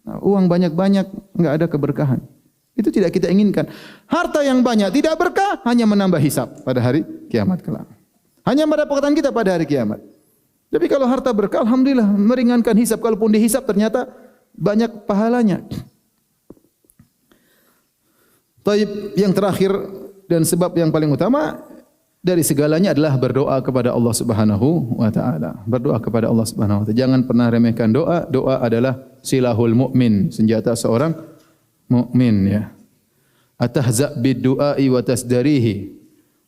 Nah, uang banyak-banyak, enggak ada keberkahan. Itu tidak kita inginkan. Harta yang banyak tidak berkah, hanya menambah hisab pada hari kiamat kelak. Hanya mendapatkan kita pada hari kiamat. Tapi kalau harta berkah, alhamdulillah meringankan hisab. Kalaupun dihisab ternyata banyak pahalanya. Taib, yang terakhir dan sebab yang paling utama dari segalanya adalah berdoa kepada Allah Subhanahu wa taala. Berdoa kepada Allah Subhanahu wa taala. Jangan pernah remehkan doa. Doa adalah silahul mukmin, senjata seorang mukmin ya. Atahza bid-du'ai wa tasdarihi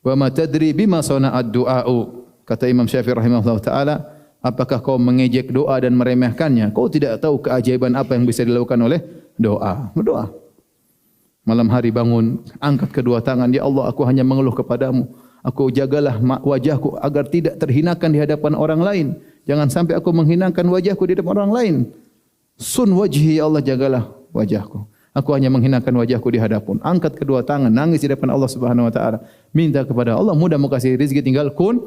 wa ma tadri bima sana'ad du'a'u. Kata Imam Syafi'i rahimahullah taala, apakah kau mengejek doa dan meremehkannya? Kau tidak tahu keajaiban apa yang bisa dilakukan oleh doa. Berdoa. Malam hari bangun, angkat kedua tangan, ya Allah, aku hanya mengeluh kepadamu. Aku jagalah wajahku agar tidak terhinakan di hadapan orang lain. Jangan sampai aku menghinakan wajahku di hadapan orang lain. Sun wajhi, ya Allah, jagalah wajahku. Aku hanya menghinakan wajahku di hadapan. Angkat kedua tangan, nangis di depan Allah Subhanahu wa taala. Minta kepada Allah, mudah mau kasih rezeki, tinggal kun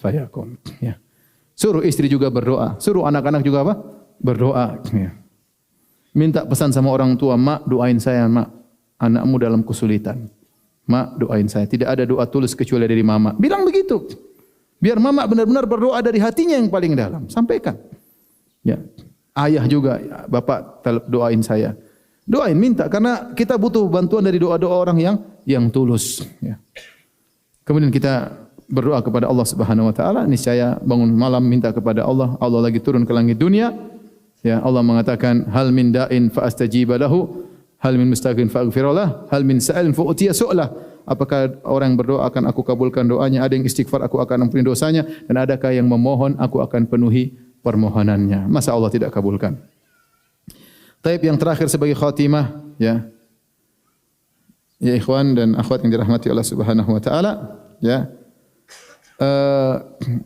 fayakun. Ya. Suruh istri juga berdoa, suruh anak-anak juga apa? Berdoa. Ya. Minta pesan sama orang tua, mak doain saya, mak, anakmu dalam kesulitan. Mak doain saya. Tidak ada doa tulus kecuali dari mama. Bilang begitu. Biar mama benar-benar berdoa dari hatinya yang paling dalam. Sampaikan. Ya. Ayah juga, bapak doain saya. Doain, minta, karena kita butuh bantuan dari doa-doa orang yang tulus. Ya. Kemudian kita berdoa kepada Allah Subhanahu wa taala, niscaya bangun malam minta kepada Allah, Allah lagi turun ke langit dunia. Ya, Allah mengatakan, hal min da'in fa astajiba lahu, hal min mustaghin fa aghfirullah, hal min sa'ilin fa utiya su'lah. Apakah orang yang berdoa akan aku kabulkan doanya, ada yang istighfar aku akan ampuni dosanya, dan adakah yang memohon aku akan penuhi permohonannya. Masa Allah tidak kabulkan? Taib, yang terakhir sebagai khatimah, ya. Ya ikhwan dan akhwat yang dirahmati Allah Subhanahu wa taala, ya.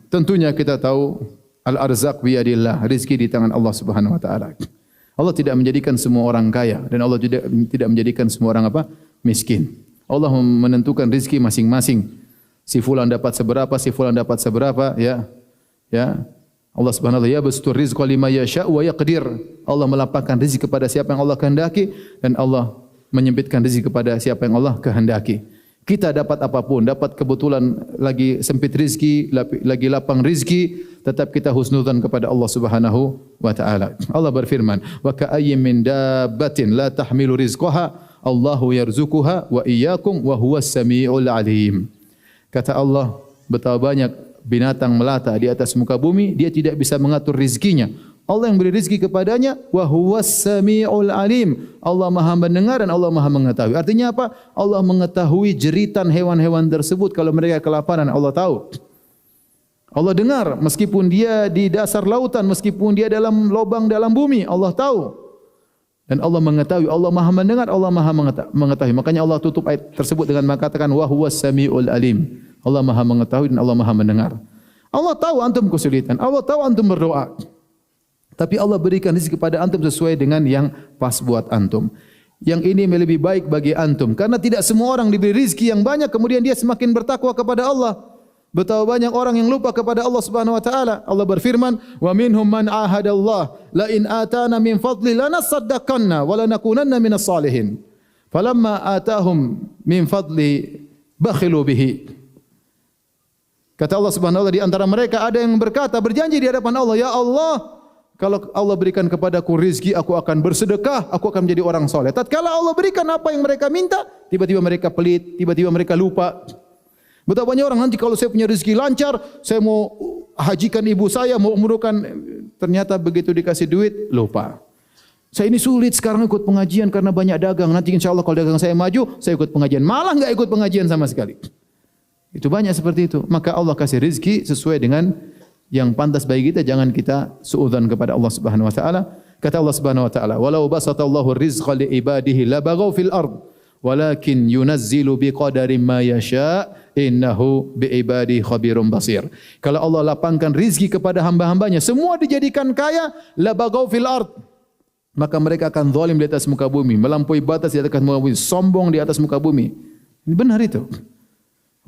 Tentunya kita tahu al-arzaq biyadillah, rezeki di tangan Allah Subhanahu wa taala. Allah tidak menjadikan semua orang kaya dan Allah tidak menjadikan semua orang apa? Miskin. Allah menentukan rezeki masing-masing. Si fulan dapat seberapa, si fulan dapat seberapa, ya. Ya. Allah Subhanahu wa taala yabsutur rizqa liman yasha' wa yaqdir. Allah melapangkan rezeki kepada siapa yang Allah kehendaki dan Allah menyempitkan rezeki kepada siapa yang Allah kehendaki. Kita dapat apapun, dapat kebetulan lagi sempit rezeki, lagi lapang rezeki, tetap kita husnudzan kepada Allah Subhanahu wa taala. Allah berfirman, "Wa ka'ayyin min dabbatin la tahmilu rizqaha, Allahu yarzuquha wa iyyakum wa huwas samiul alim." Kata Allah, betapa banyak binatang melata di atas muka bumi, dia tidak bisa mengatur rezekinya. Allah yang beri rezeki kepadanya, wa huwas samiul alim. Allah Maha mendengar dan Allah Maha mengetahui. Artinya apa? Allah mengetahui jeritan hewan-hewan tersebut kalau mereka kelaparan, Allah tahu. Allah dengar meskipun dia di dasar lautan, meskipun dia dalam lubang dalam bumi, Allah tahu. Dan Allah mengetahui, Allah Maha mendengar, Allah Maha mengetahui. Makanya Allah tutup ayat tersebut dengan mengatakan wa huwas samiul alim. Allah Maha mengetahui dan Allah Maha mendengar. Allah tahu antum kesulitan, Allah tahu antum berdoa. Tapi Allah berikan rezeki kepada antum sesuai dengan yang pas buat antum. Yang ini lebih baik bagi antum karena tidak semua orang diberi rezeki yang banyak kemudian dia semakin bertakwa kepada Allah. Betapa banyak orang yang lupa kepada Allah Subhanahu wa taala. Allah berfirman, "Wa minhum man ahadallah la in atana min fadli lanasaddaqanna wa lanakunanna minas salihin." Falamma atahum min fadli bakhilu bihi. Kata Allah Subhanahu wa taala, di antara mereka ada yang berkata, berjanji di hadapan Allah, "Ya Allah, kalau Allah berikan kepadaku rezeki, aku akan bersedekah, aku akan menjadi orang soleh." Tatkala Allah berikan apa yang mereka minta, tiba-tiba mereka pelit, tiba-tiba mereka lupa. Betapa banyak orang nanti kalau saya punya rezeki lancar, saya mau hajikan ibu saya, mau umrohkan, ternyata begitu dikasih duit, lupa. Saya ini sulit sekarang ikut pengajian karena banyak dagang. Nanti insya Allah kalau dagang saya maju, saya ikut pengajian. Malah enggak ikut pengajian sama sekali. Itu banyak seperti itu. Maka Allah kasih rezeki sesuai dengan yang pantas bagi kita. Jangan kita suudzon kepada Allah Subhanahu wa taala. Kata Allah Subhanahu wa taala, "Walau basatallahu rizqa li ibadihi labaghaw fil ard, walakin yunazzilu biqadari ma yasha, innahu bi ibadihi khabirum basir." Kalau Allah lapangkan rezeki kepada hamba-hambanya, semua dijadikan kaya, labaghaw fil ard, maka mereka akan zalim di atas muka bumi, melampaui batas di atas muka bumi, sombong di atas muka bumi. Ini benar itu.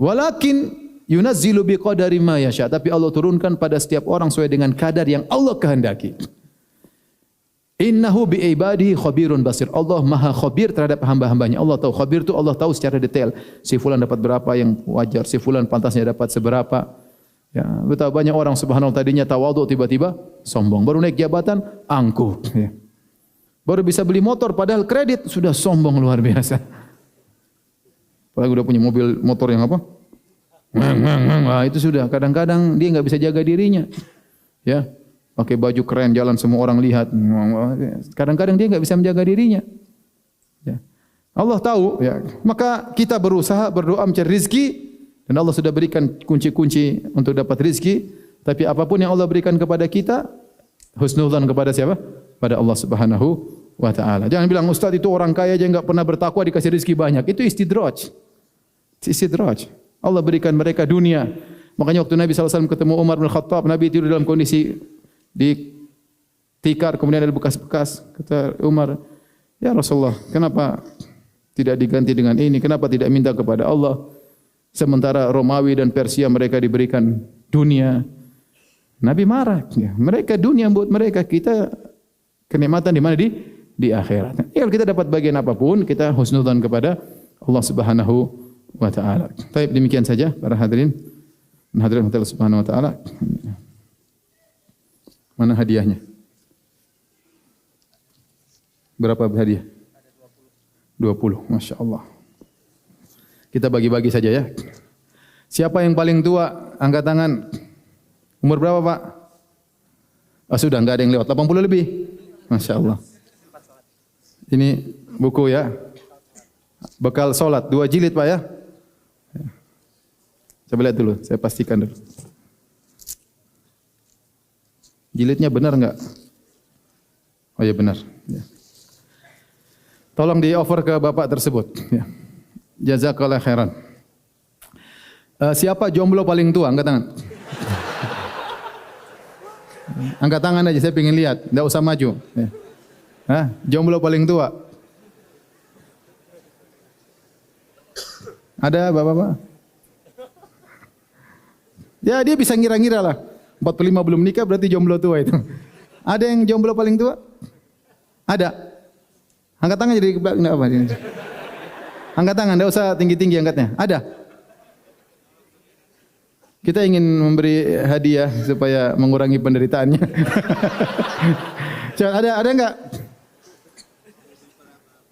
Walakin yunazzilu biqadari ma yasha, tapi Allah turunkan pada setiap orang sesuai dengan kadar yang Allah kehendaki. Innahu bi ibadihi khabirun basir. Allah Maha khabir terhadap hamba-hambanya. Allah tahu, khabir itu Allah tahu secara detail. Si fulan dapat berapa yang wajar, si fulan pantasnya dapat seberapa. Ya, betapa banyak orang subhanallah tadinya tawadhu tiba-tiba sombong. Baru naik jabatan angkuh, ya. Baru bisa beli motor padahal kredit sudah sombong luar biasa. Apalagi udah punya mobil motor yang apa? Nah, itu sudah kadang-kadang dia enggak bisa jaga dirinya. Ya. Pakai baju keren, jalan semua orang lihat. Kadang-kadang dia enggak bisa menjaga dirinya. Ya. Allah tahu, ya. Maka kita berusaha berdoa mencari rezeki dan Allah sudah berikan kunci-kunci untuk dapat rezeki. Tapi apapun yang Allah berikan kepada kita, husnudzan kepada siapa? Pada Allah Subhanahu wa taala. Jangan bilang ustaz itu orang kaya aja enggak pernah bertakwa dikasih rezeki banyak. Itu istidraj. Istidraj. Allah berikan mereka dunia. Makanya waktu Nabi SAW ketemu Umar bin Khattab, Nabi tidur dalam kondisi di tikar, kemudian ada bekas-bekas. Kata Umar, "Ya Rasulullah, kenapa tidak diganti dengan ini? Kenapa tidak minta kepada Allah? Sementara Romawi dan Persia mereka diberikan dunia." Nabi marah. Ya, mereka dunia buat mereka, kita kenikmatan di mana? Di akhirat. Ya, kalau kita dapat bagian apapun, kita husnudzan kepada Allah Subhanahu wa taala. Baik, demikian saja para hadirin. Hadirin Allah Subhanahu wa taala. Mana hadiahnya? Berapa hadiah? 20. Masya Allah. Kita bagi-bagi saja ya. Siapa yang paling tua? Angkat tangan. Umur berapa Pak? Oh, sudah enggak ada yang lewat. 80 lebih. Masya Allah. Ini buku ya. Bekal solat. 2 jilid Pak ya. Coba lihat dulu. Saya pastikan dulu. Jilidnya benar enggak? Oh ya benar. Ya. Tolong di-offer ke Bapak tersebut. Ya. Jazakallah khairan. Siapa jomblo paling tua? Angkat tangan. Angkat tangan aja, saya pengen lihat. Enggak usah maju. Ya. Hah? Jomblo paling tua? Ada Bapak-bapak? Ya dia bisa ngira-ngira lah. 45 belum nikah berarti jomblo tua itu. Ada yang jomblo paling tua? Ada. Angkat tangan jadi enggak apa ini. Angkat tangan, enggak usah tinggi-tinggi angkatnya. Ada. Kita ingin memberi hadiah supaya mengurangi penderitaannya. Coba ada enggak?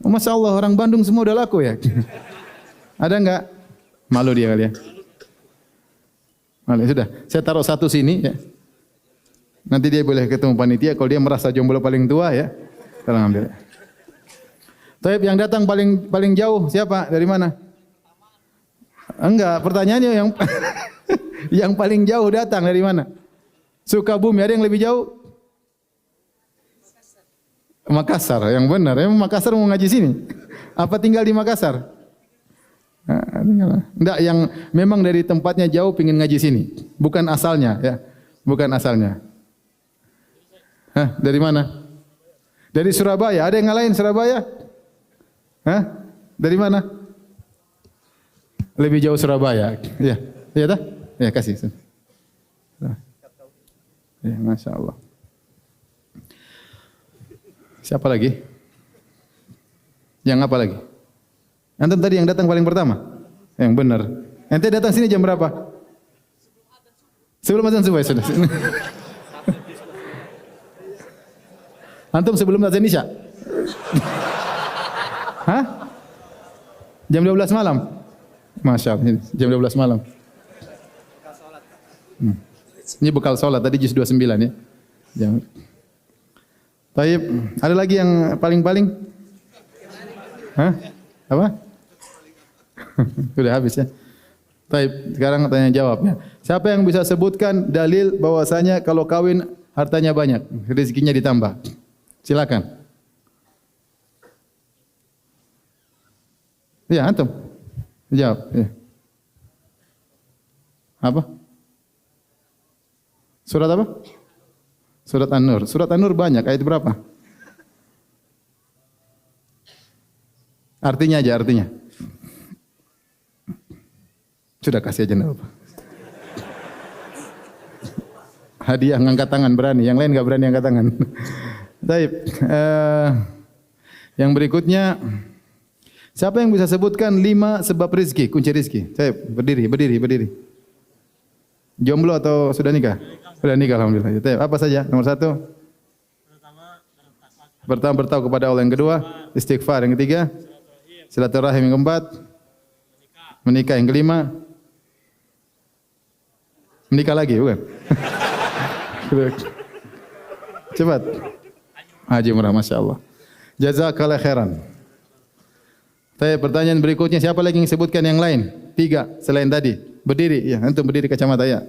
Oh, Masya Allah, orang Bandung semua udah laku ya. Ada enggak? Malu dia kali ya. Malu, sudah. Saya taruh satu sini ya. Nanti dia boleh ketemu panitia. Kalau dia merasa jomblo paling tua ya, tolong ambil. Taib yang datang paling jauh siapa? Dari mana? Enggak, pertanyaannya yang yang paling jauh datang dari mana? Sukabumi, ada yang lebih jauh? Makassar, yang benar. Emang Makassar mau ngaji sini? Apa tinggal di Makassar? Enggak, yang memang dari tempatnya jauh pingin ngaji sini. Bukan asalnya, ya. Bukan asalnya. Hah, dari mana? Dari Surabaya. Ada yang ngalahin Surabaya? Hah? Dari mana? Lebih jauh Surabaya. Iya. Iya dah? Ya, kasih. Ya, Masya Allah. Siapa lagi? Yang apa lagi? Antum tadi yang datang paling pertama? Yang benar. Ente datang sini jam berapa? Sebelum azan subuh sudah. Antum sebelum azan Isya? Hah? Jam 12 malam? Masya Allah, jam 12 malam. Ini bekal sholat, tadi juz 29 ya. Jangan. Taib, ada lagi yang paling-paling? Hah? Apa? Sudah habis ya. Taib, sekarang tanya jawab ya. Siapa yang bisa sebutkan dalil bahwasanya kalau kawin hartanya banyak, rezekinya ditambah? Silakan. Ya, antum. Jawab. Ya. Apa? Surat apa? Surat An-Nur. Surat An-Nur banyak. Ayat berapa? Artinya aja, artinya. Sudah kasih aja enggak apa. Hadiah ngangkat tangan berani, yang lain enggak berani angkat tangan. Baik. Yang berikutnya, siapa yang bisa sebutkan 5 sebab rizki, kunci rizki? Saya berdiri. Jomblo atau sudah nikah? Sudah nikah, alhamdulillah. Apa saja? Nomor 1. Pertama bertawa kepada Allah. Yang kedua, istighfar. Yang ketiga, silaturahim. Yang keempat, menikah. Yang kelima, menikah lagi, bukan? Cepat. Haji umrah, Masya Allah. Jazakallah khairan. Pertanyaan berikutnya, siapa lagi yang sebutkan yang lain? 3 selain tadi. Berdiri, ya, antum berdiri kacamata ya.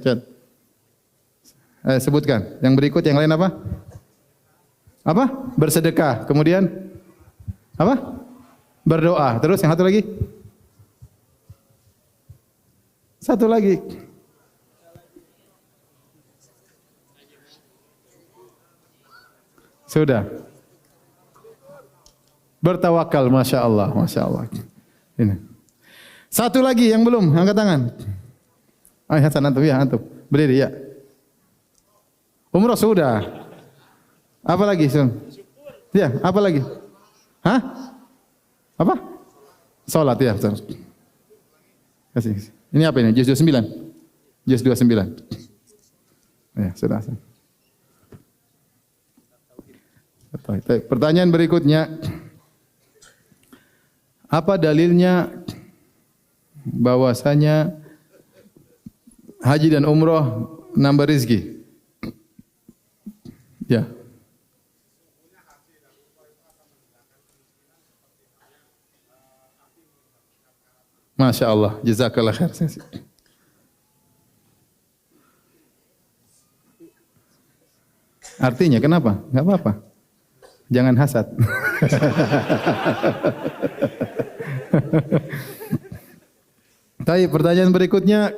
Sebutkan. Yang berikut yang lain apa? Apa? Bersedekah. Kemudian apa? Berdoa. Terus yang satu lagi? Satu lagi. Sudah. Bertawakal, Masya Allah. Masya Allah. Ini. Satu lagi yang belum, angkat tangan. Ayo Hasan, antum ya, antum. Berdiri ya. Umrah sudah. Apa lagi, Sun? Ya, apa lagi? Hah? Apa? Salat ya, Sun. Kasih. Ini apa ini? Juz 29. Juz 29. Ya, sudah. Pertanyaan berikutnya. Apa dalilnya bahwasanya haji dan umroh nambah rezeki? Ya. Masya Allah, jazakallah khair. Artinya kenapa? Enggak apa-apa. Jangan hasad. Tapi pertanyaan berikutnya,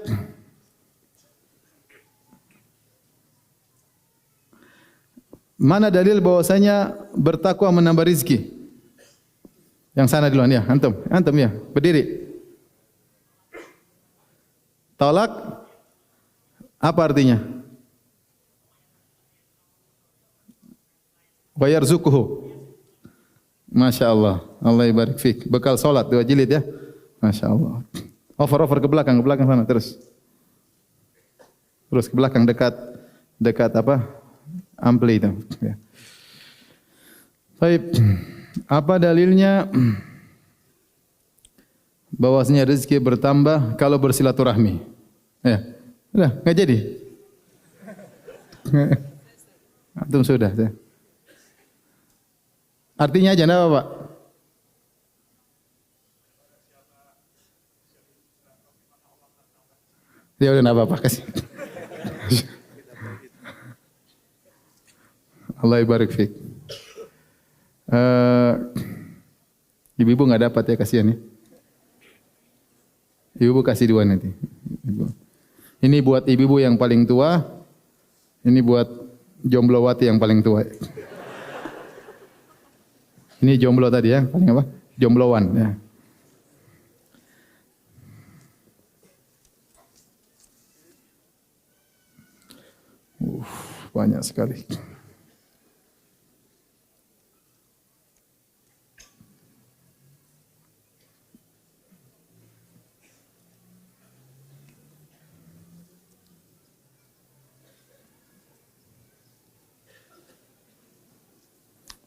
mana dalil bahwasanya bertakwa menambah rizki? Yang sana duluan ya, antum ya, berdiri. Tolak apa artinya? Bayar zukuhu. Masya Allah. Allah ibarik fik. Bekal solat 2 jilid ya. Masya Allah. Over ke belakang sana terus. Terus ke belakang dekat apa? Ampli itu. Ya. Baik. Apa dalilnya bahwasanya rezeki bertambah kalau bersilaturahmi? Ya. Sudah, enggak jadi. Antum sudah. Artinya aja enggak apa, Pak? Ya udah enggak apa-apa, kasih. Allah ibarik fik. Eh, ibu-ibu nggak dapat ya, kasihan ya. Ibu kasih dua nanti. Ini buat ibu-ibu yang paling tua. Ini buat jomblowati yang paling tua. Ini jomblo tadi ya, paling apa? Jomblowan ya. Banyak sekali.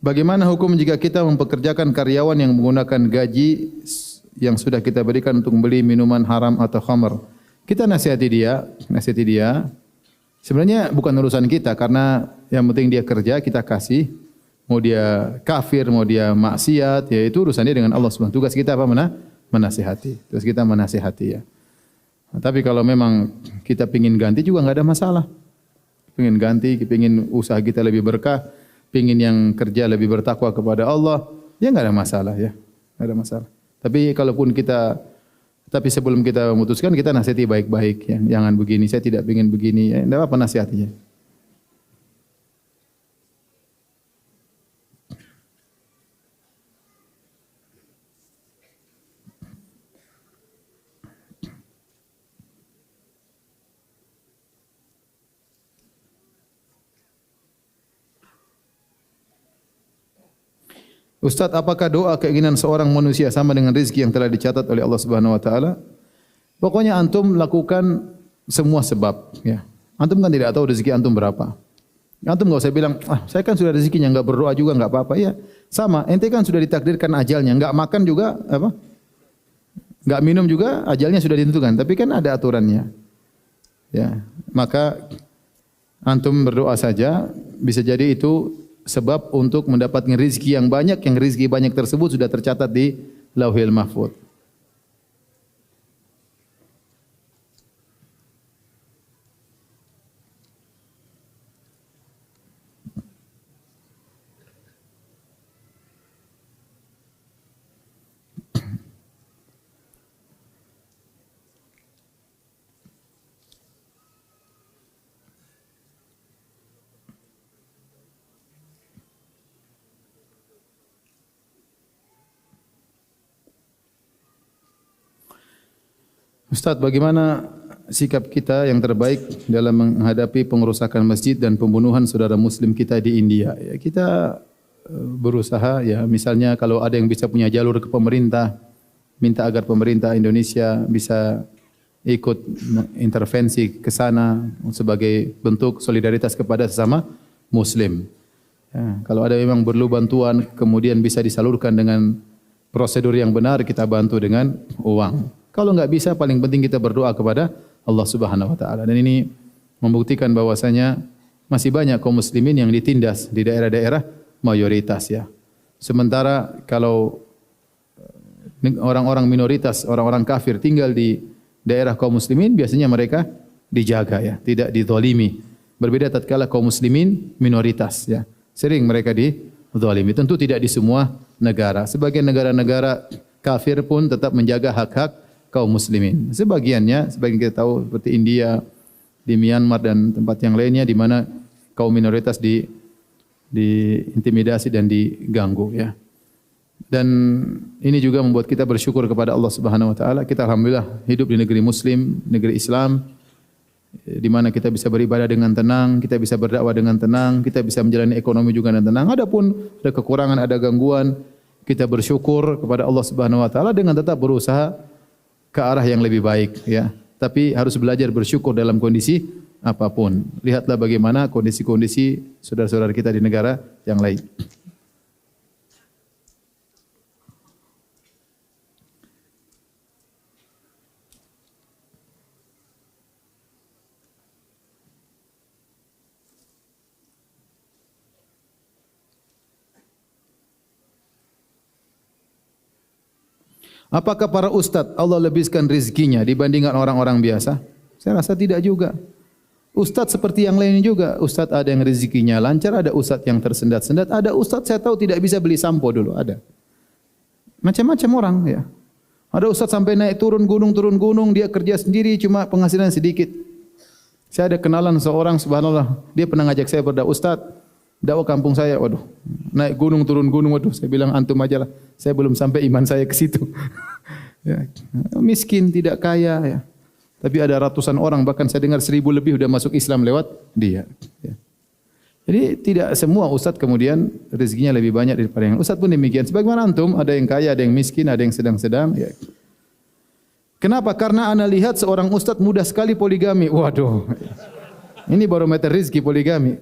Bagaimana hukum jika kita mempekerjakan karyawan yang menggunakan gaji yang sudah kita berikan untuk membeli minuman haram atau khamr? Kita nasihati dia. Sebenarnya bukan urusan kita karena yang penting dia kerja kita kasih. Mau dia kafir, mau dia maksiat, ya itu urusannya dengan Allah Subhanahu. Tugas kita apa? Menasihati. Terus kita menasihati ya. Tapi kalau memang kita pingin ganti juga enggak ada masalah. Pingin ganti, pingin usaha kita lebih berkah, pingin yang kerja lebih bertakwa kepada Allah, ya enggak ada masalah ya. Enggak ada masalah. Tapi sebelum kita memutuskan kita nasihati baik-baik ya. Jangan begini, saya tidak ingin begini. Ya, enggak apa nasihatinya. Ustaz, apakah doa keinginan seorang manusia sama dengan rezeki yang telah dicatat oleh Allah Subhanahu wa taala? Pokoknya antum lakukan semua sebab ya. Antum kan tidak tahu rezeki antum berapa. Antum enggak usah bilang, saya kan sudah rezekinya, enggak berdoa juga enggak apa-apa. Ya, sama, ente kan sudah ditakdirkan ajalnya, enggak makan juga apa? Enggak minum juga ajalnya sudah ditentukan, tapi kan ada aturannya. Ya, maka antum berdoa saja, bisa jadi itu sebab untuk mendapatkan rezeki yang rezeki banyak tersebut sudah tercatat di Lauhil Mahfuz. Ustaz, bagaimana sikap kita yang terbaik dalam menghadapi pengerusakan masjid dan pembunuhan saudara muslim kita di India? Ya, kita berusaha ya, misalnya kalau ada yang bisa punya jalur ke pemerintah, minta agar pemerintah Indonesia bisa ikut intervensi ke sana sebagai bentuk solidaritas kepada sesama muslim. Ya, kalau ada memang perlu bantuan kemudian bisa disalurkan dengan prosedur yang benar, kita bantu dengan uang. Kalau enggak bisa, paling penting kita berdoa kepada Allah Subhanahu wa taala. Dan ini membuktikan bahwasanya masih banyak kaum muslimin yang ditindas di daerah-daerah mayoritas ya. Sementara kalau orang-orang minoritas, orang-orang kafir tinggal di daerah kaum muslimin, biasanya mereka dijaga ya, tidak dizalimi. Berbeda tatkala kaum muslimin minoritas ya. Sering mereka dizalimi. Tentu tidak di semua negara. Sebagian negara-negara kafir pun tetap menjaga hak-hak kaum muslimin. Sebagian kita tahu seperti India, di Myanmar dan tempat yang lainnya di mana kaum minoritas diintimidasi dan diganggu ya. Dan ini juga membuat kita bersyukur kepada Allah Subhanahu wa taala. Kita alhamdulillah hidup di negeri muslim, negeri Islam di mana kita bisa beribadah dengan tenang, kita bisa berdakwah dengan tenang, kita bisa menjalani ekonomi juga dengan tenang. Adapun ada kekurangan, ada gangguan, kita bersyukur kepada Allah Subhanahu wa taala dengan tetap berusaha ke arah yang lebih baik ya. Tapi harus belajar bersyukur dalam kondisi apapun. Lihatlah bagaimana kondisi-kondisi saudara-saudara kita di negara yang lain. Apakah para ustaz Allah lebihkan rezekinya dibandingkan orang-orang biasa? Saya rasa tidak juga. Ustadz seperti yang lain juga. Ustadz ada yang rezekinya lancar, ada ustadz yang tersendat-sendat, ada ustadz saya tahu tidak bisa beli sampo dulu, ada. Macam-macam orang ya. Ada ustadz sampai naik turun gunung, dia kerja sendiri cuma penghasilan sedikit. Saya ada kenalan seorang, subhanallah, dia pernah ngajak saya berdakwah, Ustadz, dakwah kampung saya, waduh, naik gunung turun gunung, waduh, saya bilang antum aja lah, saya belum sampai iman saya ke situ. Ya, miskin, tidak kaya ya. Tapi ada ratusan orang, bahkan saya dengar 1000 lebih sudah masuk Islam lewat dia. Ya. Jadi tidak semua ustadz kemudian rezekinya lebih banyak daripada yang ustadz pun demikian. Sebagaimana antum, ada yang kaya, ada yang miskin, ada yang sedang-sedang. Ya. Kenapa? Karena ana lihat seorang ustadz mudah sekali poligami. Waduh, ini barometer rezeki poligami.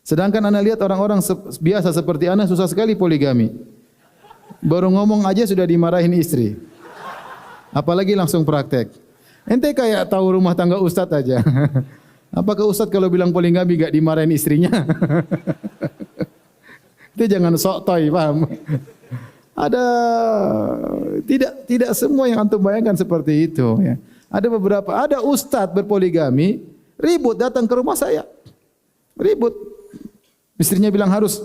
Sedangkan ana lihat orang-orang biasa seperti ana susah sekali poligami. Baru ngomong aja sudah dimarahin istri. Apalagi langsung praktek. Ente kayak tahu rumah tangga ustadz aja. Apakah ustadz kalau bilang poligami gak dimarahin istrinya? Itu jangan sok toy, paham? Ada tidak semua yang antum bayangkan seperti itu ya. Ada ustadz berpoligami, ribut datang ke rumah saya. Ribut. Istrinya bilang harus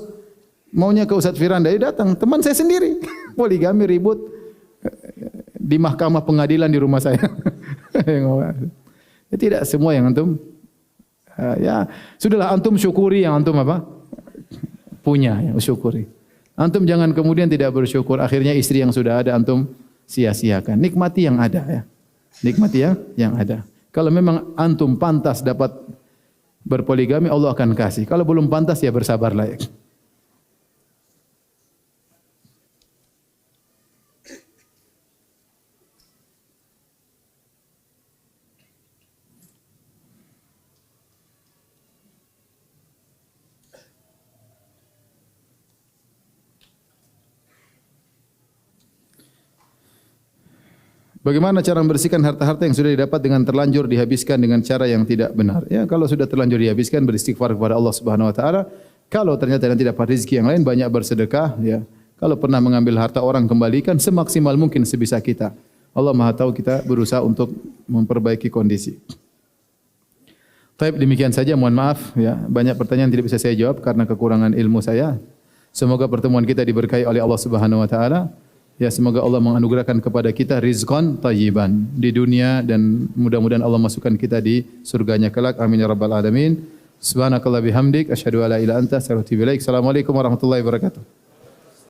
maunya ke Ustadz Firanda, dia datang, teman saya sendiri. Poligami ribut di mahkamah pengadilan di rumah saya. Ya, tidak semua yang antum ya sudahlah antum syukuri yang antum apa? Punya, ya, syukuri. Antum jangan kemudian tidak bersyukur akhirnya istri yang sudah ada antum sia-siakan. Nikmati yang ada ya. Nikmati yang ada. Kalau memang antum pantas dapat berpoligami, Allah akan kasih. Kalau belum pantas ya bersabarlah ya. Bagaimana cara membersihkan harta-harta yang sudah didapat dengan terlanjur dihabiskan dengan cara yang tidak benar? Ya, kalau sudah terlanjur dihabiskan beristighfar kepada Allah Subhanahu wa taala. Kalau ternyata nanti dapat rezeki yang lain banyak bersedekah ya. Kalau pernah mengambil harta orang kembalikan semaksimal mungkin sebisa kita. Allah Maha tahu kita berusaha untuk memperbaiki kondisi. Baik, demikian saja, mohon maaf ya. Banyak pertanyaan tidak bisa saya jawab karena kekurangan ilmu saya. Semoga pertemuan kita diberkahi oleh Allah Subhanahu wa taala. Ya, semoga Allah menganugerahkan kepada kita rizqan thayyiban di dunia dan mudah-mudahan Allah masukkan kita di surganya kelak. Amin ya rabbal alamin. Subhanakallah bihamdik asyhadu alla ilaha illa anta astaghfiruka wa atubu ilaik. Assalamualaikum warahmatullahi wabarakatuh.